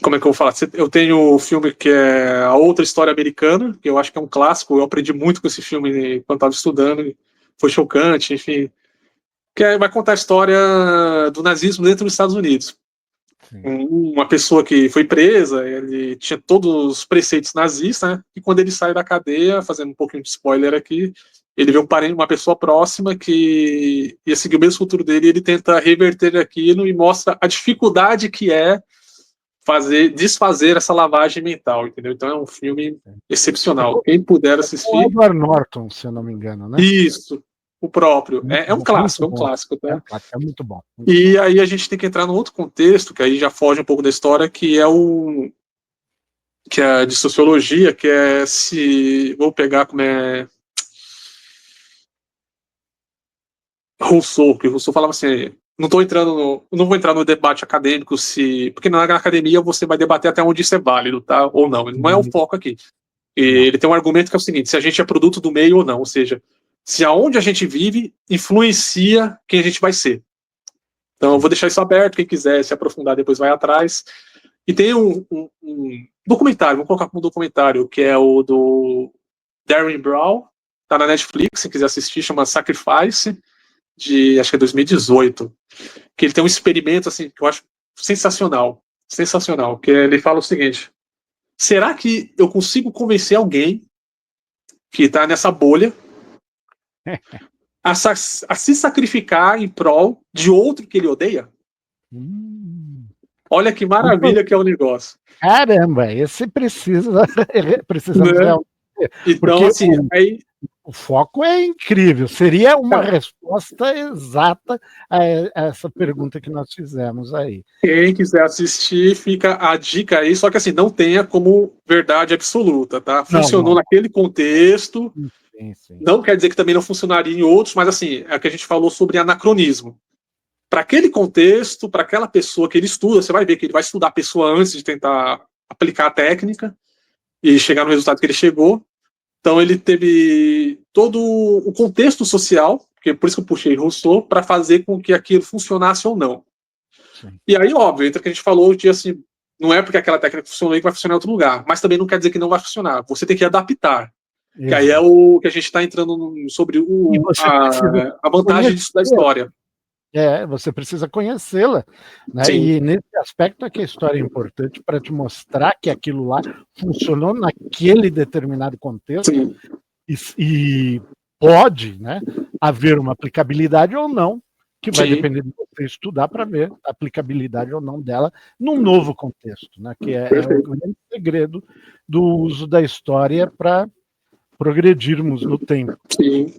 Como é que eu vou falar? Eu tenho o filme que é A Outra História Americana, que eu acho que é um clássico, eu aprendi muito com esse filme quando estava estudando, foi chocante, enfim. Que vai contar a história do nazismo dentro dos Estados Unidos. Sim. Uma pessoa que foi presa, ele tinha todos os preceitos nazistas, né? E quando ele sai da cadeia, fazendo um pouquinho de spoiler aqui, ele vê uma pessoa próxima que ia seguir o mesmo futuro dele e ele tenta reverter aquilo e mostra a dificuldade que é desfazer essa lavagem mental, entendeu? Então é um filme excepcional. Quem puder assistir... O Edward Norton, se eu não me engano, né? Isso, o próprio. É um clássico, é um clássico, tá? É muito bom. E aí a gente tem que entrar num outro contexto, que aí já foge um pouco da história, que é de sociologia, que é vou pegar como é... Rousseau, que Rousseau falava assim, não vou entrar no debate acadêmico porque na academia você vai debater até onde isso é válido, tá? Ou não, não é o foco aqui. Ele tem um argumento que é o seguinte, se a gente é produto do meio ou não, ou seja, se aonde a gente vive influencia quem a gente vai ser. Então eu vou deixar isso aberto, quem quiser se aprofundar depois vai atrás. E tem um documentário, vou colocar como documentário, que é o do Darren Brown, tá na Netflix, se quiser assistir, chama Sacrifice, acho que é 2018, que ele tem um experimento assim, que eu acho sensacional, que ele fala o seguinte: será que eu consigo convencer alguém que está nessa bolha a se sacrificar em prol de outro que ele odeia? Olha que maravilha que é o negócio. Caramba, esse precisamos né? Então, assim, o foco é incrível. Seria uma resposta exata a essa pergunta que nós fizemos aí. Quem quiser assistir, fica a dica aí, só que assim, não tenha como verdade absoluta, tá? Funcionou naquele contexto, sim. Não quer dizer que também não funcionaria em outros, mas assim, é o que a gente falou sobre anacronismo. Para aquele contexto, para aquela pessoa que ele estuda, você vai ver que ele vai estudar a pessoa antes de tentar aplicar a técnica e chegar no resultado que ele chegou. Então ele teve todo o contexto social, que por isso que eu puxei Rousseau, para fazer com que aquilo funcionasse ou não. Sim. E aí, óbvio, entra o que a gente falou de assim, não é porque aquela técnica funcionou que vai funcionar em outro lugar, mas também não quer dizer que não vai funcionar. Você tem que adaptar. Exato. Que aí é o que a gente está entrando sobre a vantagem da história. Você precisa conhecê-la, né? E nesse aspecto é que a história é importante para te mostrar que aquilo lá funcionou naquele determinado contexto e pode, né, haver uma aplicabilidade ou não, que vai depender de você estudar para ver a aplicabilidade ou não dela num novo contexto, né? Que é o grande segredo do uso da história para progredirmos no tempo. Sim.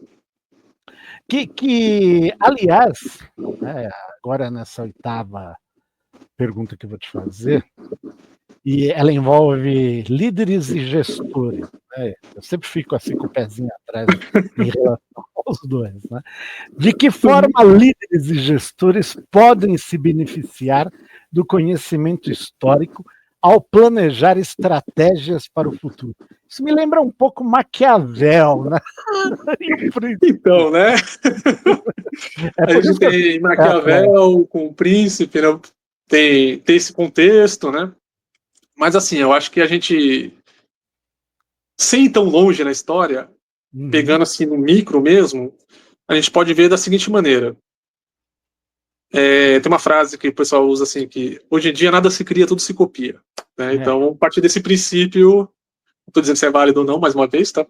Aliás, agora nessa 8ª pergunta que eu vou te fazer, e ela envolve líderes e gestores. Né? Eu sempre fico assim com o pezinho atrás em relação aos dois. Né? De que forma líderes e gestores podem se beneficiar do conhecimento histórico ao planejar estratégias para o futuro? Isso me lembra um pouco Maquiavel, né? Então, né? A gente tem Maquiavel com o príncipe, né? Tem esse contexto, né? Mas assim, eu acho que a gente, sem ir tão longe na história, pegando assim no micro mesmo, a gente pode ver da seguinte maneira. Tem uma frase que o pessoal usa assim, que hoje em dia nada se cria, tudo se copia. Né? Então, a partir desse princípio, não estou dizendo se é válido ou não, mais uma vez, tá?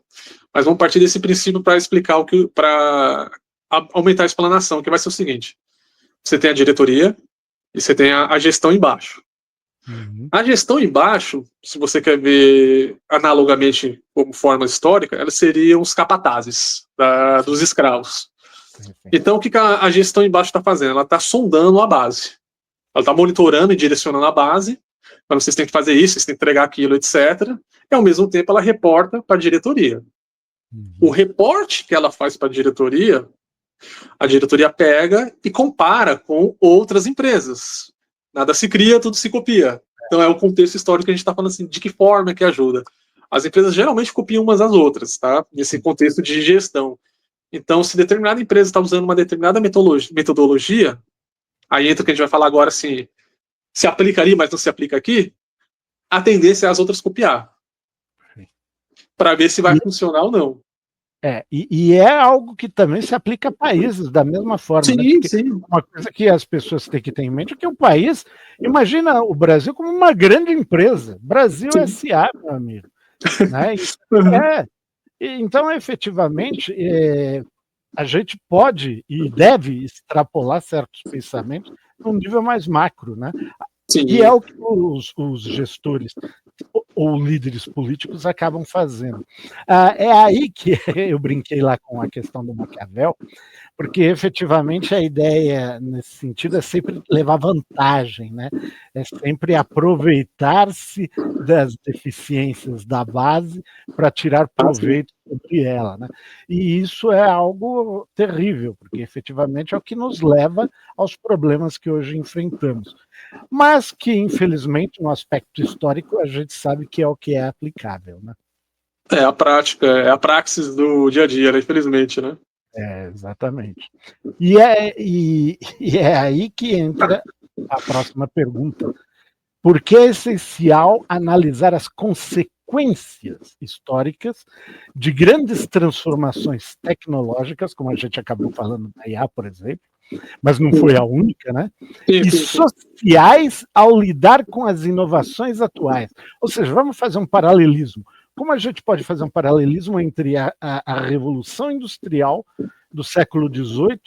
Mas vamos partir desse princípio para explicar para aumentar a explanação, que vai ser o seguinte: você tem a diretoria e você tem a gestão embaixo. A gestão embaixo, se você quer ver analogamente como forma histórica, elas seriam os capatazes dos escravos. Então, o que a gestão embaixo está fazendo? Ela está sondando a base. Ela está monitorando e direcionando a base. Para vocês têm que fazer isso, vocês têm que entregar aquilo, etc. E, ao mesmo tempo, ela reporta para a diretoria. O reporte que ela faz para a diretoria pega e compara com outras empresas. Nada se cria, tudo se copia. Então, é o contexto histórico que a gente está falando assim, de que forma que ajuda. As empresas geralmente copiam umas às outras, tá? Nesse contexto de gestão. Então, se determinada empresa está usando uma determinada metodologia, aí entra o que a gente vai falar agora, assim, se aplica ali, mas não se aplica aqui, a tendência é as outras copiar. Para ver se vai funcionar ou não. E é algo que também se aplica a países da mesma forma. Sim, né? sim. Uma coisa que as pessoas têm que ter em mente é que o país, imagina o Brasil como uma grande empresa. Brasil Sim. S.A., meu amigo. Né? Então, efetivamente, a gente pode e deve extrapolar certos pensamentos num nível mais macro, né? Sim. E é o que os gestores ou líderes políticos acabam fazendo. É aí que eu brinquei lá com a questão do Maquiavel, porque efetivamente a ideia nesse sentido é sempre levar vantagem, né? É sempre aproveitar-se das deficiências da base para tirar proveito sobre ela, né? E isso é algo terrível, porque efetivamente é o que nos leva aos problemas que hoje enfrentamos. Mas que, infelizmente, no aspecto histórico, a gente sabe que é o que é aplicável, né? É a prática, é a praxis do dia a dia, né? Infelizmente, né? Exatamente. E é aí que entra a próxima pergunta. Por que é essencial analisar as consequências históricas de grandes transformações tecnológicas, como a gente acabou falando da IA, por exemplo, mas não foi a única, né? E sociais ao lidar com as inovações atuais. Ou seja, vamos fazer um paralelismo. Como a gente pode fazer um paralelismo entre a Revolução Industrial do século XVIII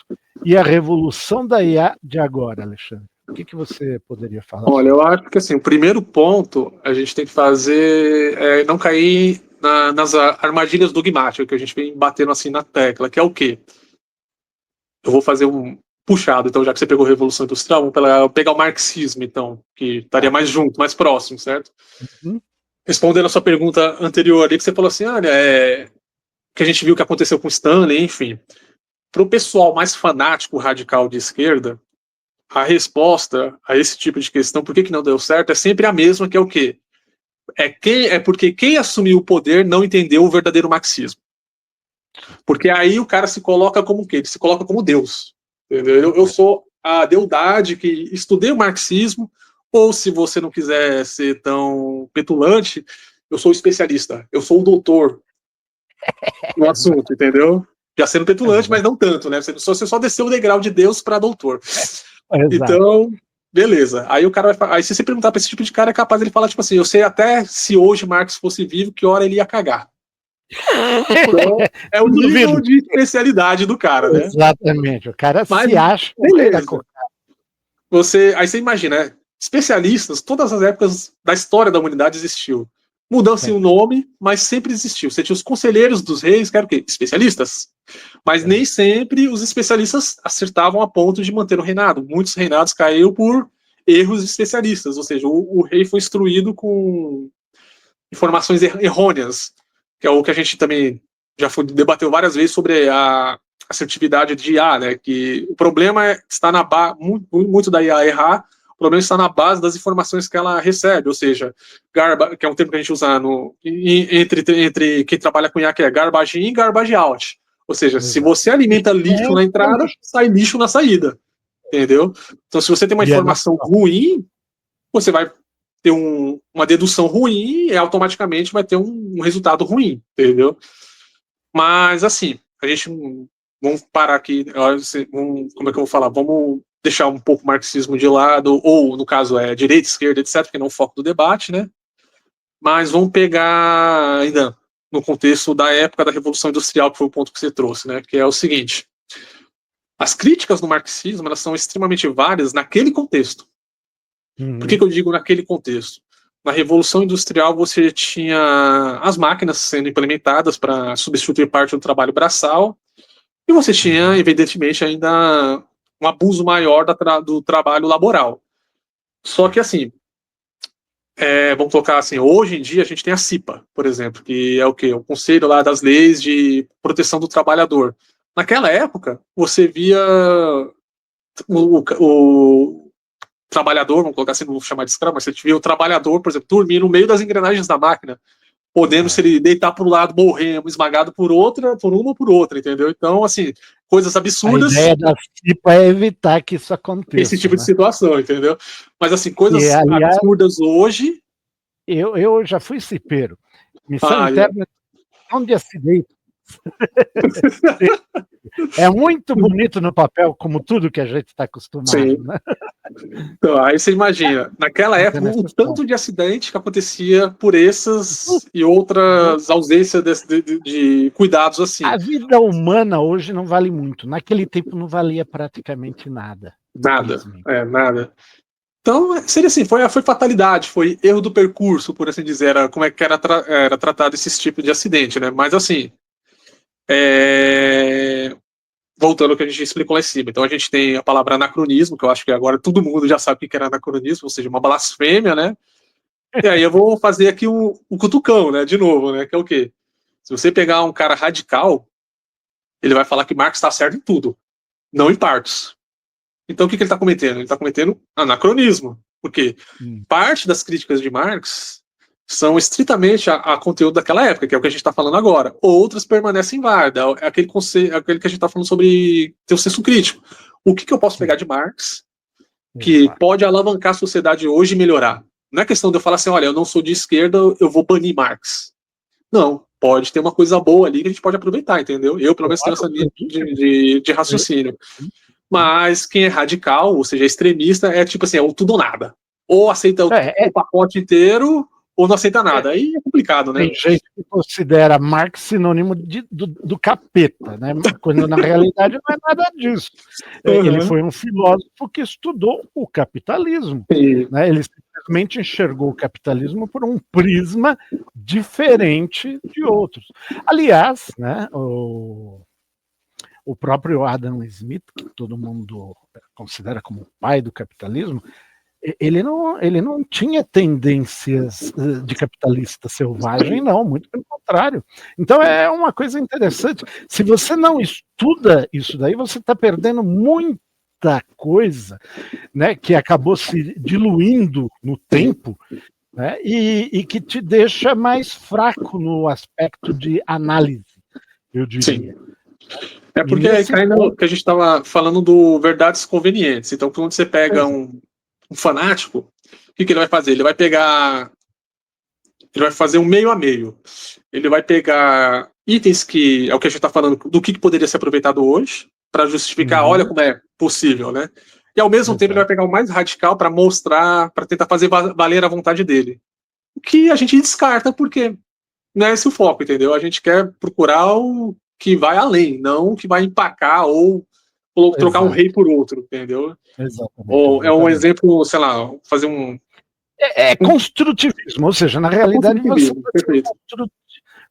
e a Revolução da IA de agora, Alexandre? O que você poderia falar? Olha, eu acho que assim, o primeiro ponto a gente tem que fazer é não cair nas armadilhas dogmáticas que a gente vem batendo assim na tecla, que é o quê? Eu vou fazer um puxado, então, já que você pegou a Revolução Industrial, vamos pegar o marxismo, então, que estaria mais junto, mais próximo, certo? Respondendo a sua pergunta anterior ali, que você falou assim, olha, que a gente viu o que aconteceu com Stanley, enfim. Para o pessoal mais fanático, radical de esquerda, a resposta a esse tipo de questão, por que não deu certo, é sempre a mesma, que é o quê? É porque quem assumiu o poder não entendeu o verdadeiro marxismo. Porque aí o cara se coloca como o quê? Ele se coloca como Deus. Entendeu? Eu sou a deidade que estudei o marxismo, ou se você não quiser ser tão petulante, eu sou especialista, eu sou o doutor no assunto, entendeu? Já sendo petulante, mas não tanto, né? Você só desceu o degrau de Deus para doutor. Então, beleza. Aí o cara vai. Aí se você perguntar para esse tipo de cara, é capaz de ele falar, tipo assim, eu sei até se hoje Marx fosse vivo, que hora ele ia cagar. Então, é o nível de especialidade do cara, né? Exatamente. O cara se acha o rei da cocada. Aí você imagina, né? Especialistas, todas as épocas da história da humanidade existiu. Mudando-se o nome, mas sempre existiu. Você tinha os conselheiros dos reis, que eram o quê? Especialistas. Mas nem sempre os especialistas acertavam a ponto de manter o reinado. Muitos reinados caíram por erros de especialistas, ou seja, o rei foi instruído com informações errôneas, que é o que a gente também já debateu várias vezes sobre a assertividade de IA, né? Que o problema está muito da IA errar. O problema está na base das informações que ela recebe, ou seja, que é um termo que a gente usa entre quem trabalha com IA, que é garbage in e garbage out. Ou seja, se você alimenta lixo na entrada, sai lixo na saída. Entendeu? Então, se você tem uma informação ruim, você vai ter uma dedução ruim e automaticamente vai ter um resultado ruim. Entendeu? Mas, assim, vamos parar aqui, como é que eu vou falar? Vamos deixar um pouco o marxismo de lado, ou, no caso, direita, esquerda, etc., que não é o foco do debate, né? Mas vamos pegar ainda no contexto da época da Revolução Industrial, que foi o ponto que você trouxe, né? Que é o seguinte: as críticas do marxismo, elas são extremamente várias naquele contexto. Por que eu digo naquele contexto? Na Revolução Industrial, você tinha as máquinas sendo implementadas para substituir parte do trabalho braçal, E você tinha, evidentemente, ainda um abuso maior do trabalho laboral. Só que, assim, vamos colocar assim, hoje em dia a gente tem a CIPA, por exemplo, que é o quê? O Conselho lá das Leis de Proteção do Trabalhador. Naquela época, você via o trabalhador, vamos colocar assim, não vou chamar de escravo, mas você via o trabalhador, por exemplo, dormir no meio das engrenagens da máquina, podendo, se ele deitar para um lado, morrer esmagado por uma ou por outra, entendeu? Então, assim, coisas A absurdas. ideia da CIPA é evitar que isso aconteça. Esse tipo de né? situação, entendeu? Mas, assim, coisas E, aliás, absurdas hoje. eu já fui cipeiro. Missão interna não de acidente. É muito bonito no papel, como tudo que a gente está acostumado. Sim. Né? Então, aí você imagina, naquela época, o tanto de acidente que acontecia por essas e outras ausências de cuidados assim. A vida humana hoje não vale muito. Naquele tempo não valia praticamente nada. Nada. Então, seria assim, foi fatalidade, foi erro do percurso, por assim dizer, como é que era tratado esse tipo de acidente, né? Mas assim, voltando ao que a gente explicou lá em cima. Então a gente tem a palavra anacronismo, que eu acho que agora todo mundo já sabe o que era anacronismo, ou seja, uma blasfêmia, né? E aí eu vou fazer aqui um cutucão, né? De novo, né? Que é o quê? Se você pegar um cara radical, ele vai falar que Marx está certo em tudo, não em partes. Então o que ele está cometendo? Ele está cometendo anacronismo. Porque parte das críticas de Marx são estritamente a conteúdo daquela época, que é o que a gente está falando agora. Outras permanecem válidas. É aquele que a gente está falando sobre ter o senso crítico. O que eu posso pegar de Marx que pode alavancar a sociedade hoje e melhorar? Não é questão de eu falar assim, olha, eu não sou de esquerda, eu vou banir Marx. Não, pode ter uma coisa boa ali que a gente pode aproveitar, entendeu? Eu, pelo menos, tenho essa linha de raciocínio. Mas quem é radical, ou seja, extremista, é tipo assim, é o tudo ou nada. Ou aceita o pacote inteiro, ou não aceita nada. Aí é complicado, né? Tem gente que considera Marx sinônimo do capeta, né? Quando na realidade não é nada disso. Ele foi um filósofo que estudou o capitalismo. Né? Ele simplesmente enxergou o capitalismo por um prisma diferente de outros. Aliás, né, o próprio Adam Smith, que todo mundo considera como o pai do capitalismo, ele não tinha tendências de capitalista selvagem, não, muito pelo contrário. Então é uma coisa interessante. Se você não estuda isso daí, você está perdendo muita coisa, né, que acabou se diluindo no tempo, né, e que te deixa mais fraco no aspecto de análise, eu diria. Sim. É porque aí cai no que a gente estava falando do verdades convenientes. Então, quando você pega um fanático, o que ele vai fazer? Ele vai fazer um meio a meio. Ele vai pegar itens que é o que a gente está falando do que poderia ser aproveitado hoje para justificar, olha como é possível, né? E ao mesmo tempo ele vai pegar o mais radical para mostrar, para tentar fazer valer a vontade dele. O que a gente descarta porque não é esse o foco, entendeu? A gente quer procurar o que vai além, não o que vai empacar ou trocar um rei por outro, entendeu? Ou é um exemplo, sei lá, fazer um. É construtivismo, ou seja, na realidade você pode ser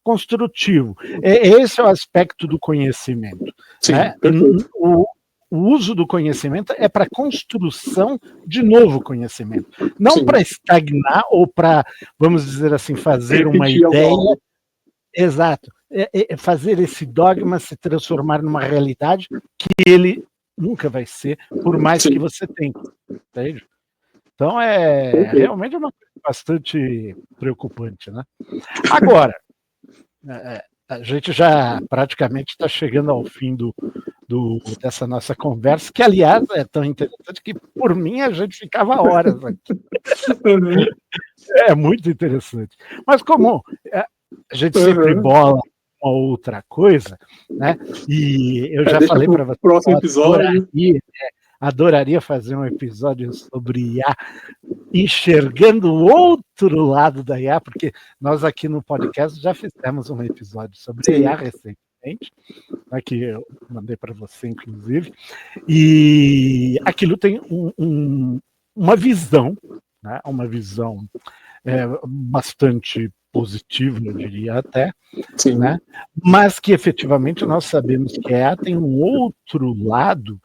construtivo. Esse é o aspecto do conhecimento. Sim, né? O uso do conhecimento é para construção de novo conhecimento, não para estagnar ou para, vamos dizer assim, fazer uma ideia. Exato. Fazer esse dogma se transformar numa realidade que ele nunca vai ser, por mais que você tente. Entende? Então, realmente é uma coisa bastante preocupante. Né? Agora, a gente já praticamente está chegando ao fim dessa nossa conversa, que, aliás, é tão interessante que, por mim, a gente ficava horas aqui. É muito interessante. Mas como a gente sempre bola uma outra coisa, né? E eu já falei para você, próximo episódio. Adoraria fazer um episódio sobre IA, enxergando o outro lado da IA, porque nós aqui no podcast já fizemos um episódio sobre IA recentemente, né, que eu mandei para você, inclusive, e aquilo tem uma visão, né, uma visão bastante positivo, eu diria até, Sim. né? Mas que efetivamente nós sabemos que a EA tem um outro lado,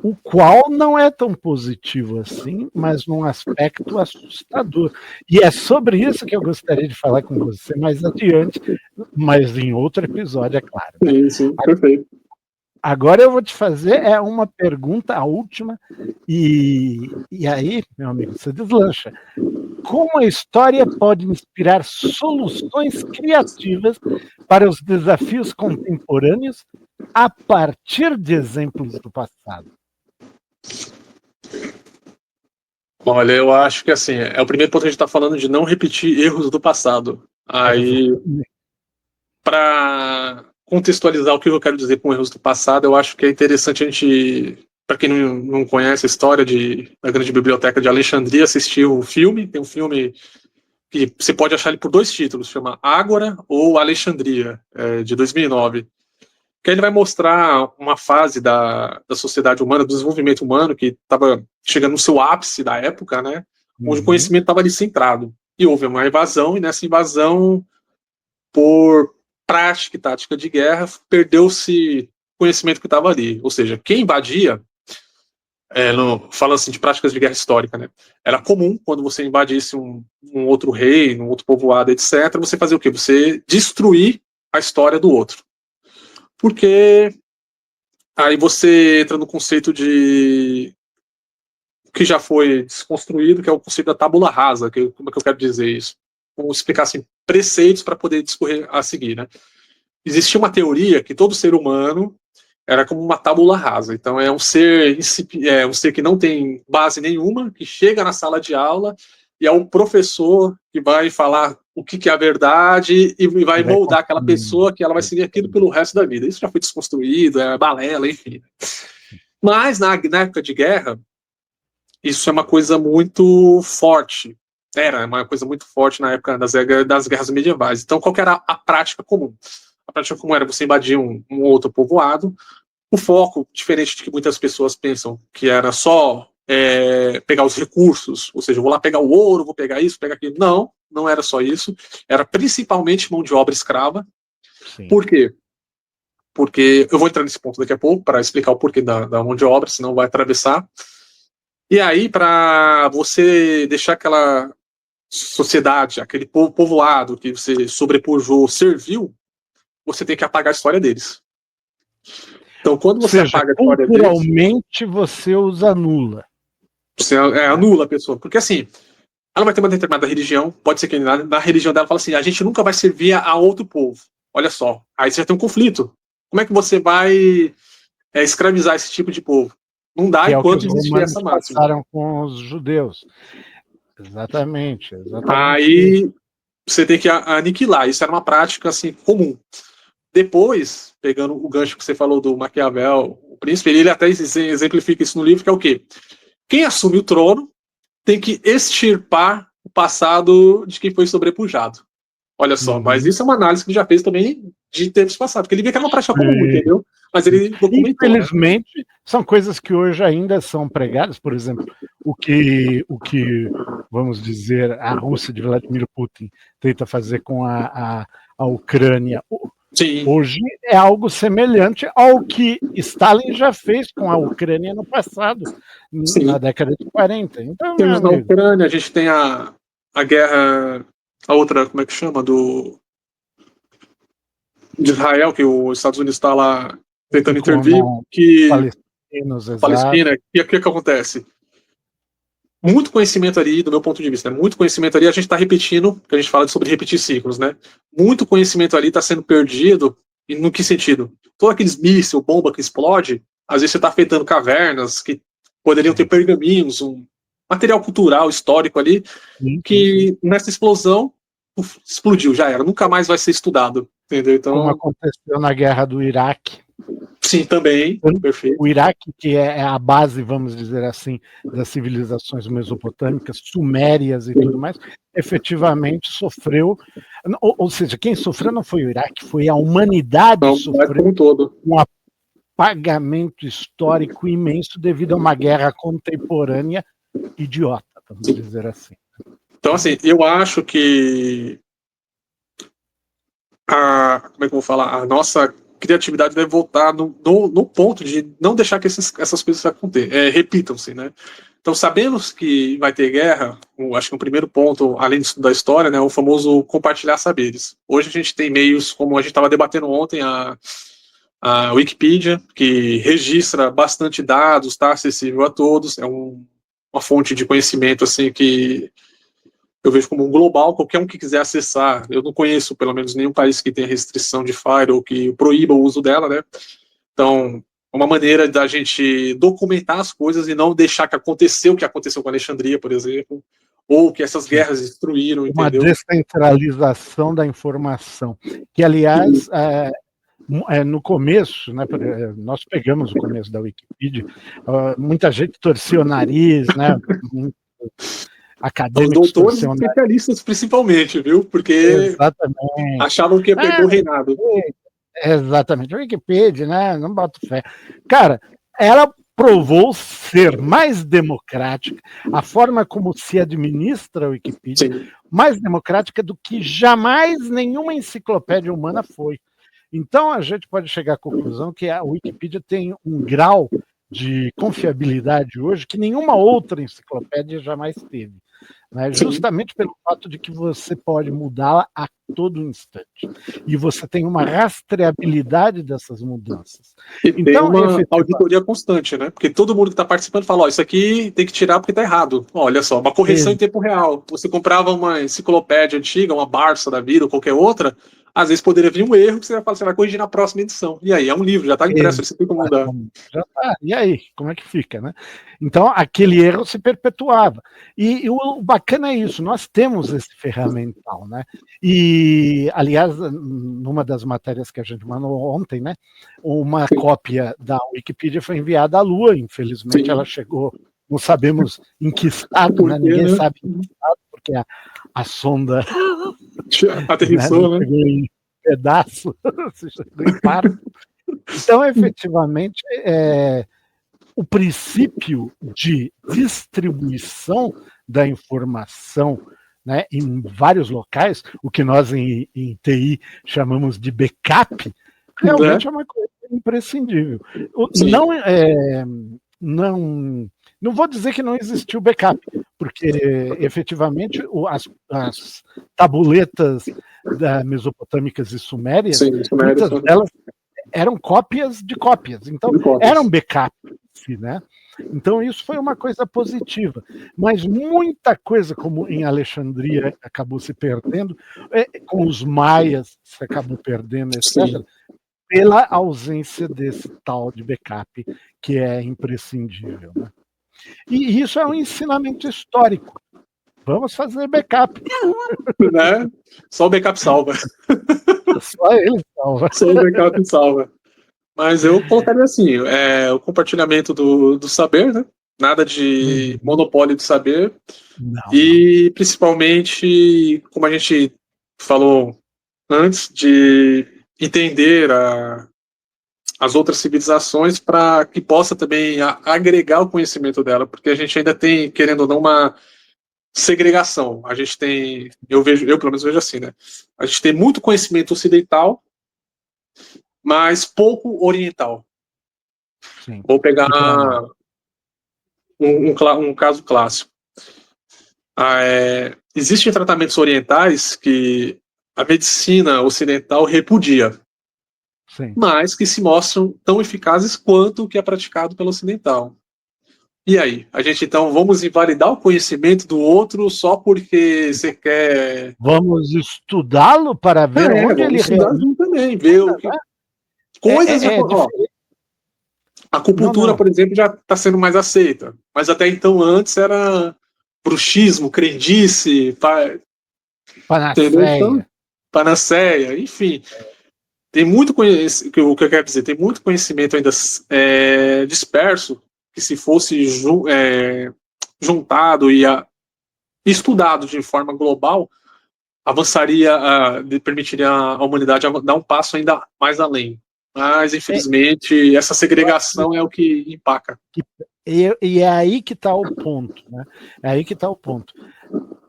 o qual não é tão positivo assim, mas num aspecto assustador. E é sobre isso que eu gostaria de falar com você mais adiante, mas em outro episódio, é claro. Né? Sim, perfeito. Agora eu vou te fazer uma pergunta, a última, e aí, meu amigo, você deslancha. Como a história pode inspirar soluções criativas para os desafios contemporâneos a partir de exemplos do passado? Olha, eu acho que assim, é o primeiro ponto que a gente está falando de não repetir erros do passado. Aí, para contextualizar o que eu quero dizer com erros do passado, eu acho que é interessante a gente, para quem não conhece a história da grande biblioteca de Alexandria, assistir o filme. Tem um filme que você pode achar ele por 2 títulos, chama Ágora ou Alexandria, de 2009. Que ele vai mostrar uma fase da sociedade humana, do desenvolvimento humano, que estava chegando no seu ápice da época, né? Onde o conhecimento estava ali centrado. E houve uma invasão, e nessa invasão, por prática e tática de guerra, perdeu-se o conhecimento que estava ali. Ou seja, quem invadia, falando assim de práticas de guerra histórica, né? Era comum, quando você invadisse um outro reino, um outro povoado, etc., você fazia o quê? Você destruir a história do outro. Porque aí você entra no conceito de que já foi desconstruído, que é o conceito da tábula rasa. Como é que eu quero dizer isso? Vamos explicar assim, preceitos para poder discorrer a seguir, né? Existia uma teoria que todo ser humano era como uma tábula rasa. Então é um ser que não tem base nenhuma, que chega na sala de aula e é o professor que vai falar o que é a verdade e vai moldar aquela pessoa que ela vai seguir aquilo pelo resto da vida. Isso já foi desconstruído, balela, enfim. Mas na época de guerra, isso é uma coisa muito forte. Era uma coisa muito forte na época das guerras medievais. Então, qual que era a prática comum? A prática comum era você invadir um outro povoado. O foco, diferente de que muitas pessoas pensam, que era só pegar os recursos, ou seja, eu vou lá pegar o ouro, vou pegar isso, pegar aquilo. Não, não era só isso. Era principalmente mão de obra escrava. Sim. Por quê? Porque eu vou entrar nesse ponto daqui a pouco para explicar o porquê da mão de obra, senão vai atravessar. E aí, para você deixar aquela sociedade, aquele povoado que você sobrepujou servil, você tem que apagar a história deles. Então, quando você apaga a história deles, culturalmente você os anula. Você anula a pessoa. Porque assim, ela vai ter uma determinada religião, pode ser que na religião dela fala assim, a gente nunca vai servir a outro povo. Olha só, aí você já tem um conflito. Como é que você vai escravizar esse tipo de povo? Não dá enquanto existir essa máxima. Passaram com os judeus. Exatamente. Aí você tem que aniquilar. Isso era uma prática assim comum. Depois, pegando o gancho que você falou do Maquiavel, o príncipe, ele até exemplifica isso no livro, que é o quê? Quem assume o trono tem que extirpar o passado de quem foi sobrepujado. Olha só, mas isso é uma análise que ele já fez também de tempos passados, porque ele via que era uma prática comum, entendeu? Mas ele documentou. Infelizmente, né? São coisas que hoje ainda são pregadas, por exemplo, o que vamos dizer, a Rússia de Vladimir Putin tenta fazer com a Ucrânia. Sim. Hoje é algo semelhante ao que Stalin já fez com a Ucrânia no passado, Sim. na década de 40. Então, temos na Ucrânia, a gente tem a guerra, a outra, como é que chama, de Israel, que os Estados Unidos está lá tentando intervir, que Palestina, e o que acontece? Muito conhecimento ali, do meu ponto de vista, né? Muito conhecimento ali, a gente está repetindo, que a gente fala sobre repetir ciclos, né? Muito conhecimento ali está sendo perdido, e no que sentido? Todos aqueles mísseis, bomba que explode, às vezes você está afetando cavernas que poderiam ter pergaminhos, um material cultural, histórico ali, que nessa explosão explodiu, já era, nunca mais vai ser estudado, entendeu? Então, como aconteceu na guerra do Iraque. Sim, também, perfeito. O Iraque, que é a base, vamos dizer assim, das civilizações mesopotâmicas, sumérias e tudo mais, efetivamente sofreu, ou seja, quem sofreu não foi o Iraque, foi a humanidade que sofreu um apagamento histórico imenso devido a uma guerra contemporânea idiota, vamos dizer assim. Então, assim, eu acho que como é que eu vou falar? A nossa criatividade deve voltar no ponto de não deixar que essas coisas repitam-se, né? Então, sabemos que vai ter guerra, acho que um primeiro ponto, além da história, né, o famoso compartilhar saberes. Hoje a gente tem meios, como a gente estava debatendo ontem, a Wikipedia, que registra bastante dados, está acessível a todos, é uma fonte de conhecimento assim que eu vejo como um global, qualquer um que quiser acessar. Eu não conheço, pelo menos, nenhum país que tenha restrição de Fire ou que proíba o uso dela, né? Então, é uma maneira da gente documentar as coisas e não deixar que aconteceu o que aconteceu com Alexandria, por exemplo, ou que essas guerras destruíram, uma entendeu? descentralização da informação, que, aliás, no começo, né, nós pegamos o começo da Wikipedia, muita gente torcia o nariz, né, acadêmicos os doutores e especialistas, principalmente, viu? Porque exatamente. Achavam que ia perder o reinado. Exatamente. A Wikipedia, né? Não boto fé. Cara, ela provou ser mais democrática, a forma como se administra a Wikipedia, Sim. mais democrática do que jamais nenhuma enciclopédia humana foi. Então a gente pode chegar à conclusão que a Wikipedia tem um grau de confiabilidade hoje que nenhuma outra enciclopédia jamais teve. Né? Justamente pelo fato de que você pode mudá-la a todo instante. E você tem uma rastreabilidade dessas mudanças. E então, tem uma auditoria constante, né? Porque todo mundo que está participando fala, isso aqui tem que tirar porque está errado. Olha só, uma correção em tempo real. Você comprava uma enciclopédia antiga, uma Barça da vida ou qualquer outra, às vezes poderia vir um erro que você vai corrigir na próxima edição. E aí, é um livro, já está impresso, você tem como mudar. Já tá. E aí, como é que fica, né? Então, aquele erro se perpetuava. E o bacana é isso, nós temos esse ferramental, né? E, aliás, numa das matérias que a gente mandou ontem, né? Uma cópia da Wikipedia foi enviada à Lua, infelizmente ela chegou, não sabemos em que estado, né? Ninguém sabe em que estado, porque a sonda aterrissou, né? Chegou em pedaço, chegou em parto. Então, efetivamente, o princípio de distribuição da informação, né, em vários locais, o que nós em TI chamamos de backup, realmente é uma coisa imprescindível. Não vou dizer que não existiu backup, porque efetivamente as tabuletas mesopotâmicas e sumérias, muitas delas eram cópias de cópias, então eram backup, né? Então isso foi uma coisa positiva, mas muita coisa, como em Alexandria acabou se perdendo, com os maias se acabou perdendo, etc., pela ausência desse tal de backup que é imprescindível, né? E isso é um ensinamento histórico. Vamos fazer backup. Né? Só o backup salva. Só ele salva. Só o backup salva. Mas eu colocaria assim, o compartilhamento do saber, né? Nada de monopólio do saber. E principalmente, como a gente falou antes, de entender as outras civilizações para que possa também agregar o conhecimento dela, porque a gente ainda tem, querendo ou não, uma segregação. A gente tem, eu pelo menos vejo assim, né? A gente tem muito conhecimento ocidental, mas pouco oriental. Sim. Vou pegar um caso clássico. Existem tratamentos orientais que a medicina ocidental repudia, Sim. mas que se mostram tão eficazes quanto o que é praticado pelo ocidental. E aí? A gente, então, vamos invalidar o conhecimento do outro só porque você quer... Vamos estudá-lo para ver onde ele realmente... também, ver o que... Coisas... a acupuntura, por exemplo, já está sendo mais aceita. Mas até então, antes, era bruxismo, crendice, panaceia, enfim. Tem muito conhecimento, o que eu quero dizer, tem muito conhecimento ainda disperso, que se fosse juntado e estudado de forma global, avançaria, permitiria à humanidade dar um passo ainda mais além. Mas, infelizmente, essa segregação é o que empaca. E é aí que está o ponto, né? É aí que está o ponto.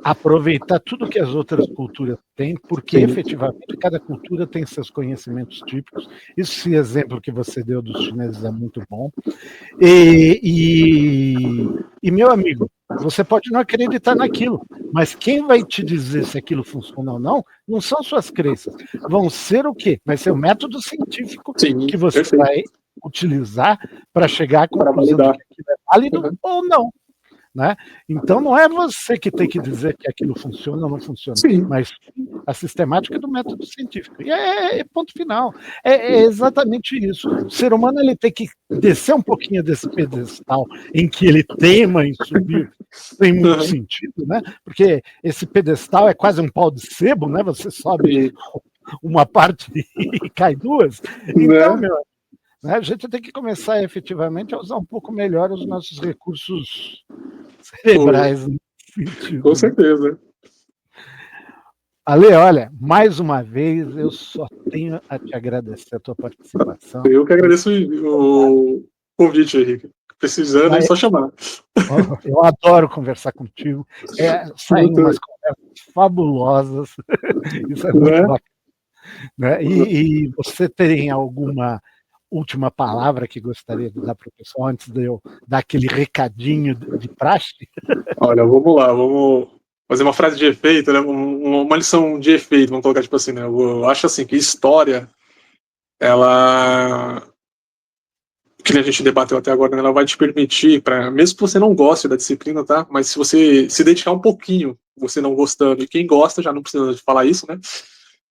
aproveitar tudo que as outras culturas têm, porque Sim. efetivamente cada cultura tem seus conhecimentos típicos. Esse exemplo que você deu dos chineses é muito bom. E meu amigo, você pode não acreditar naquilo, mas quem vai te dizer se aquilo funciona ou não são suas crenças. Vão ser o quê? Vai ser o método científico Sim, que você perfeito. vai utilizar para chegar à Para conclusão de validar. que aquilo é válido ou não. Né? Então não é você que tem que dizer que aquilo funciona ou não funciona, Sim. mas a sistemática do método científico. E é ponto final. É exatamente isso. O ser humano ele tem que descer um pouquinho desse pedestal em que ele teima em subir, tem muito sentido, né? Porque esse pedestal é quase um pau de sebo, né? Você sobe uma parte e cai duas. Então, meu, né, a gente tem que começar efetivamente a usar um pouco melhor os nossos recursos cerebrais nesse sentido. Com certeza. Ale, olha, mais uma vez eu só tenho a te agradecer a tua participação. Eu que agradeço o convite, Henrique. Precisando, é só chamar. Eu adoro conversar contigo. Saem umas conversas fabulosas. Isso é muito bacana. Né? E você tem alguma última palavra que gostaria de dar para o pessoal antes de eu dar aquele recadinho de praxe? Olha, vamos lá, vamos fazer uma frase de efeito, né? Uma lição de efeito, vamos colocar tipo assim, né? Eu acho assim que história, ela, que a gente debateu até agora, né? Ela vai te permitir, mesmo que você não goste da disciplina, tá? Mas se você se dedicar um pouquinho, você não gostando, e quem gosta já não precisa falar isso, né?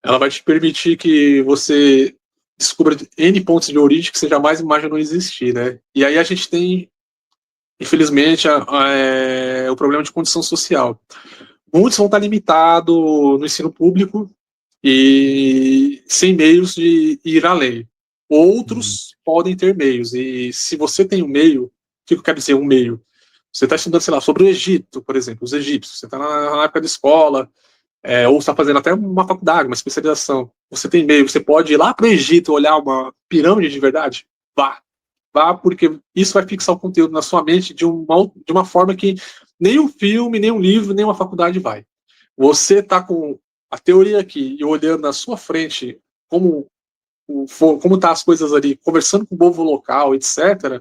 Ela vai te permitir que você descubra N pontos de origem que você jamais imaginou existir, né? E aí a gente tem, infelizmente, o problema de condição social. Muitos vão estar limitados no ensino público e sem meios de ir além. Outros podem ter meios, e se você tem um meio, o que eu quero dizer um meio? Você está estudando, sei lá, sobre o Egito, por exemplo, os egípcios, você está na época de escola, ou está fazendo até uma faculdade, uma especialização, você tem meio, você pode ir lá para o Egito olhar uma pirâmide de verdade? Vá, porque isso vai fixar o conteúdo na sua mente de uma forma que nem um filme, nem um livro, nem uma faculdade vai. Você está com a teoria aqui e olhando na sua frente como tá as coisas ali, conversando com o povo local, etc.,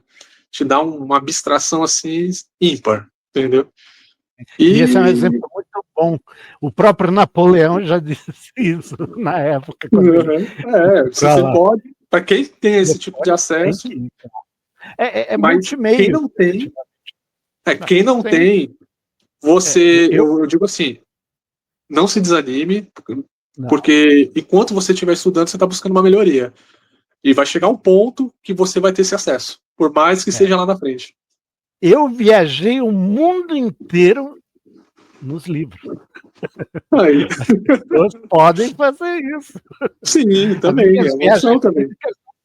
te dá uma abstração assim ímpar, entendeu? E esse é um exemplo muito bom. O próprio Napoleão já disse isso na época. Você pode, para quem tem esse tipo de acesso, mas multimeio. Quem não tem, eu digo assim, não se desanime, porque enquanto você estiver estudando, você está buscando uma melhoria. E vai chegar um ponto que você vai ter esse acesso, por mais que seja lá na frente. Eu viajei o mundo inteiro nos livros. Aí. As pessoas podem fazer isso. Sim, também. É uma opção também.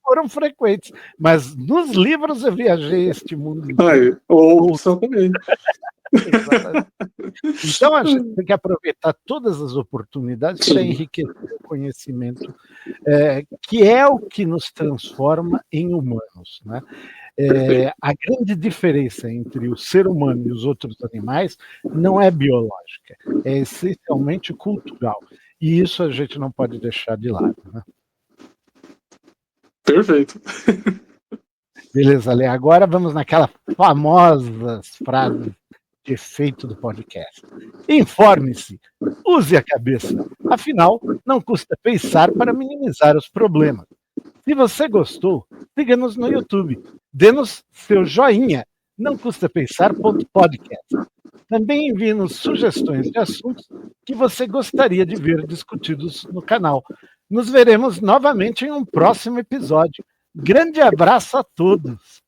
Foram frequentes, mas nos livros eu viajei este mundo inteiro. Aí, ou opção também. Então a gente tem que aproveitar todas as oportunidades para enriquecer o conhecimento, que é o que nos transforma em humanos, né? A grande diferença entre o ser humano e os outros animais não é biológica, é essencialmente cultural. E isso a gente não pode deixar de lado, né? Perfeito. Beleza, Lê. Agora vamos naquelas famosas frases de efeito do podcast. Informe-se, use a cabeça. Afinal, não custa pensar para minimizar os problemas. Se você gostou, siga-nos no YouTube. Dê-nos seu joinha. Não custa pensar.podcast. Também envie-nos sugestões de assuntos que você gostaria de ver discutidos no canal. Nos veremos novamente em um próximo episódio. Grande abraço a todos!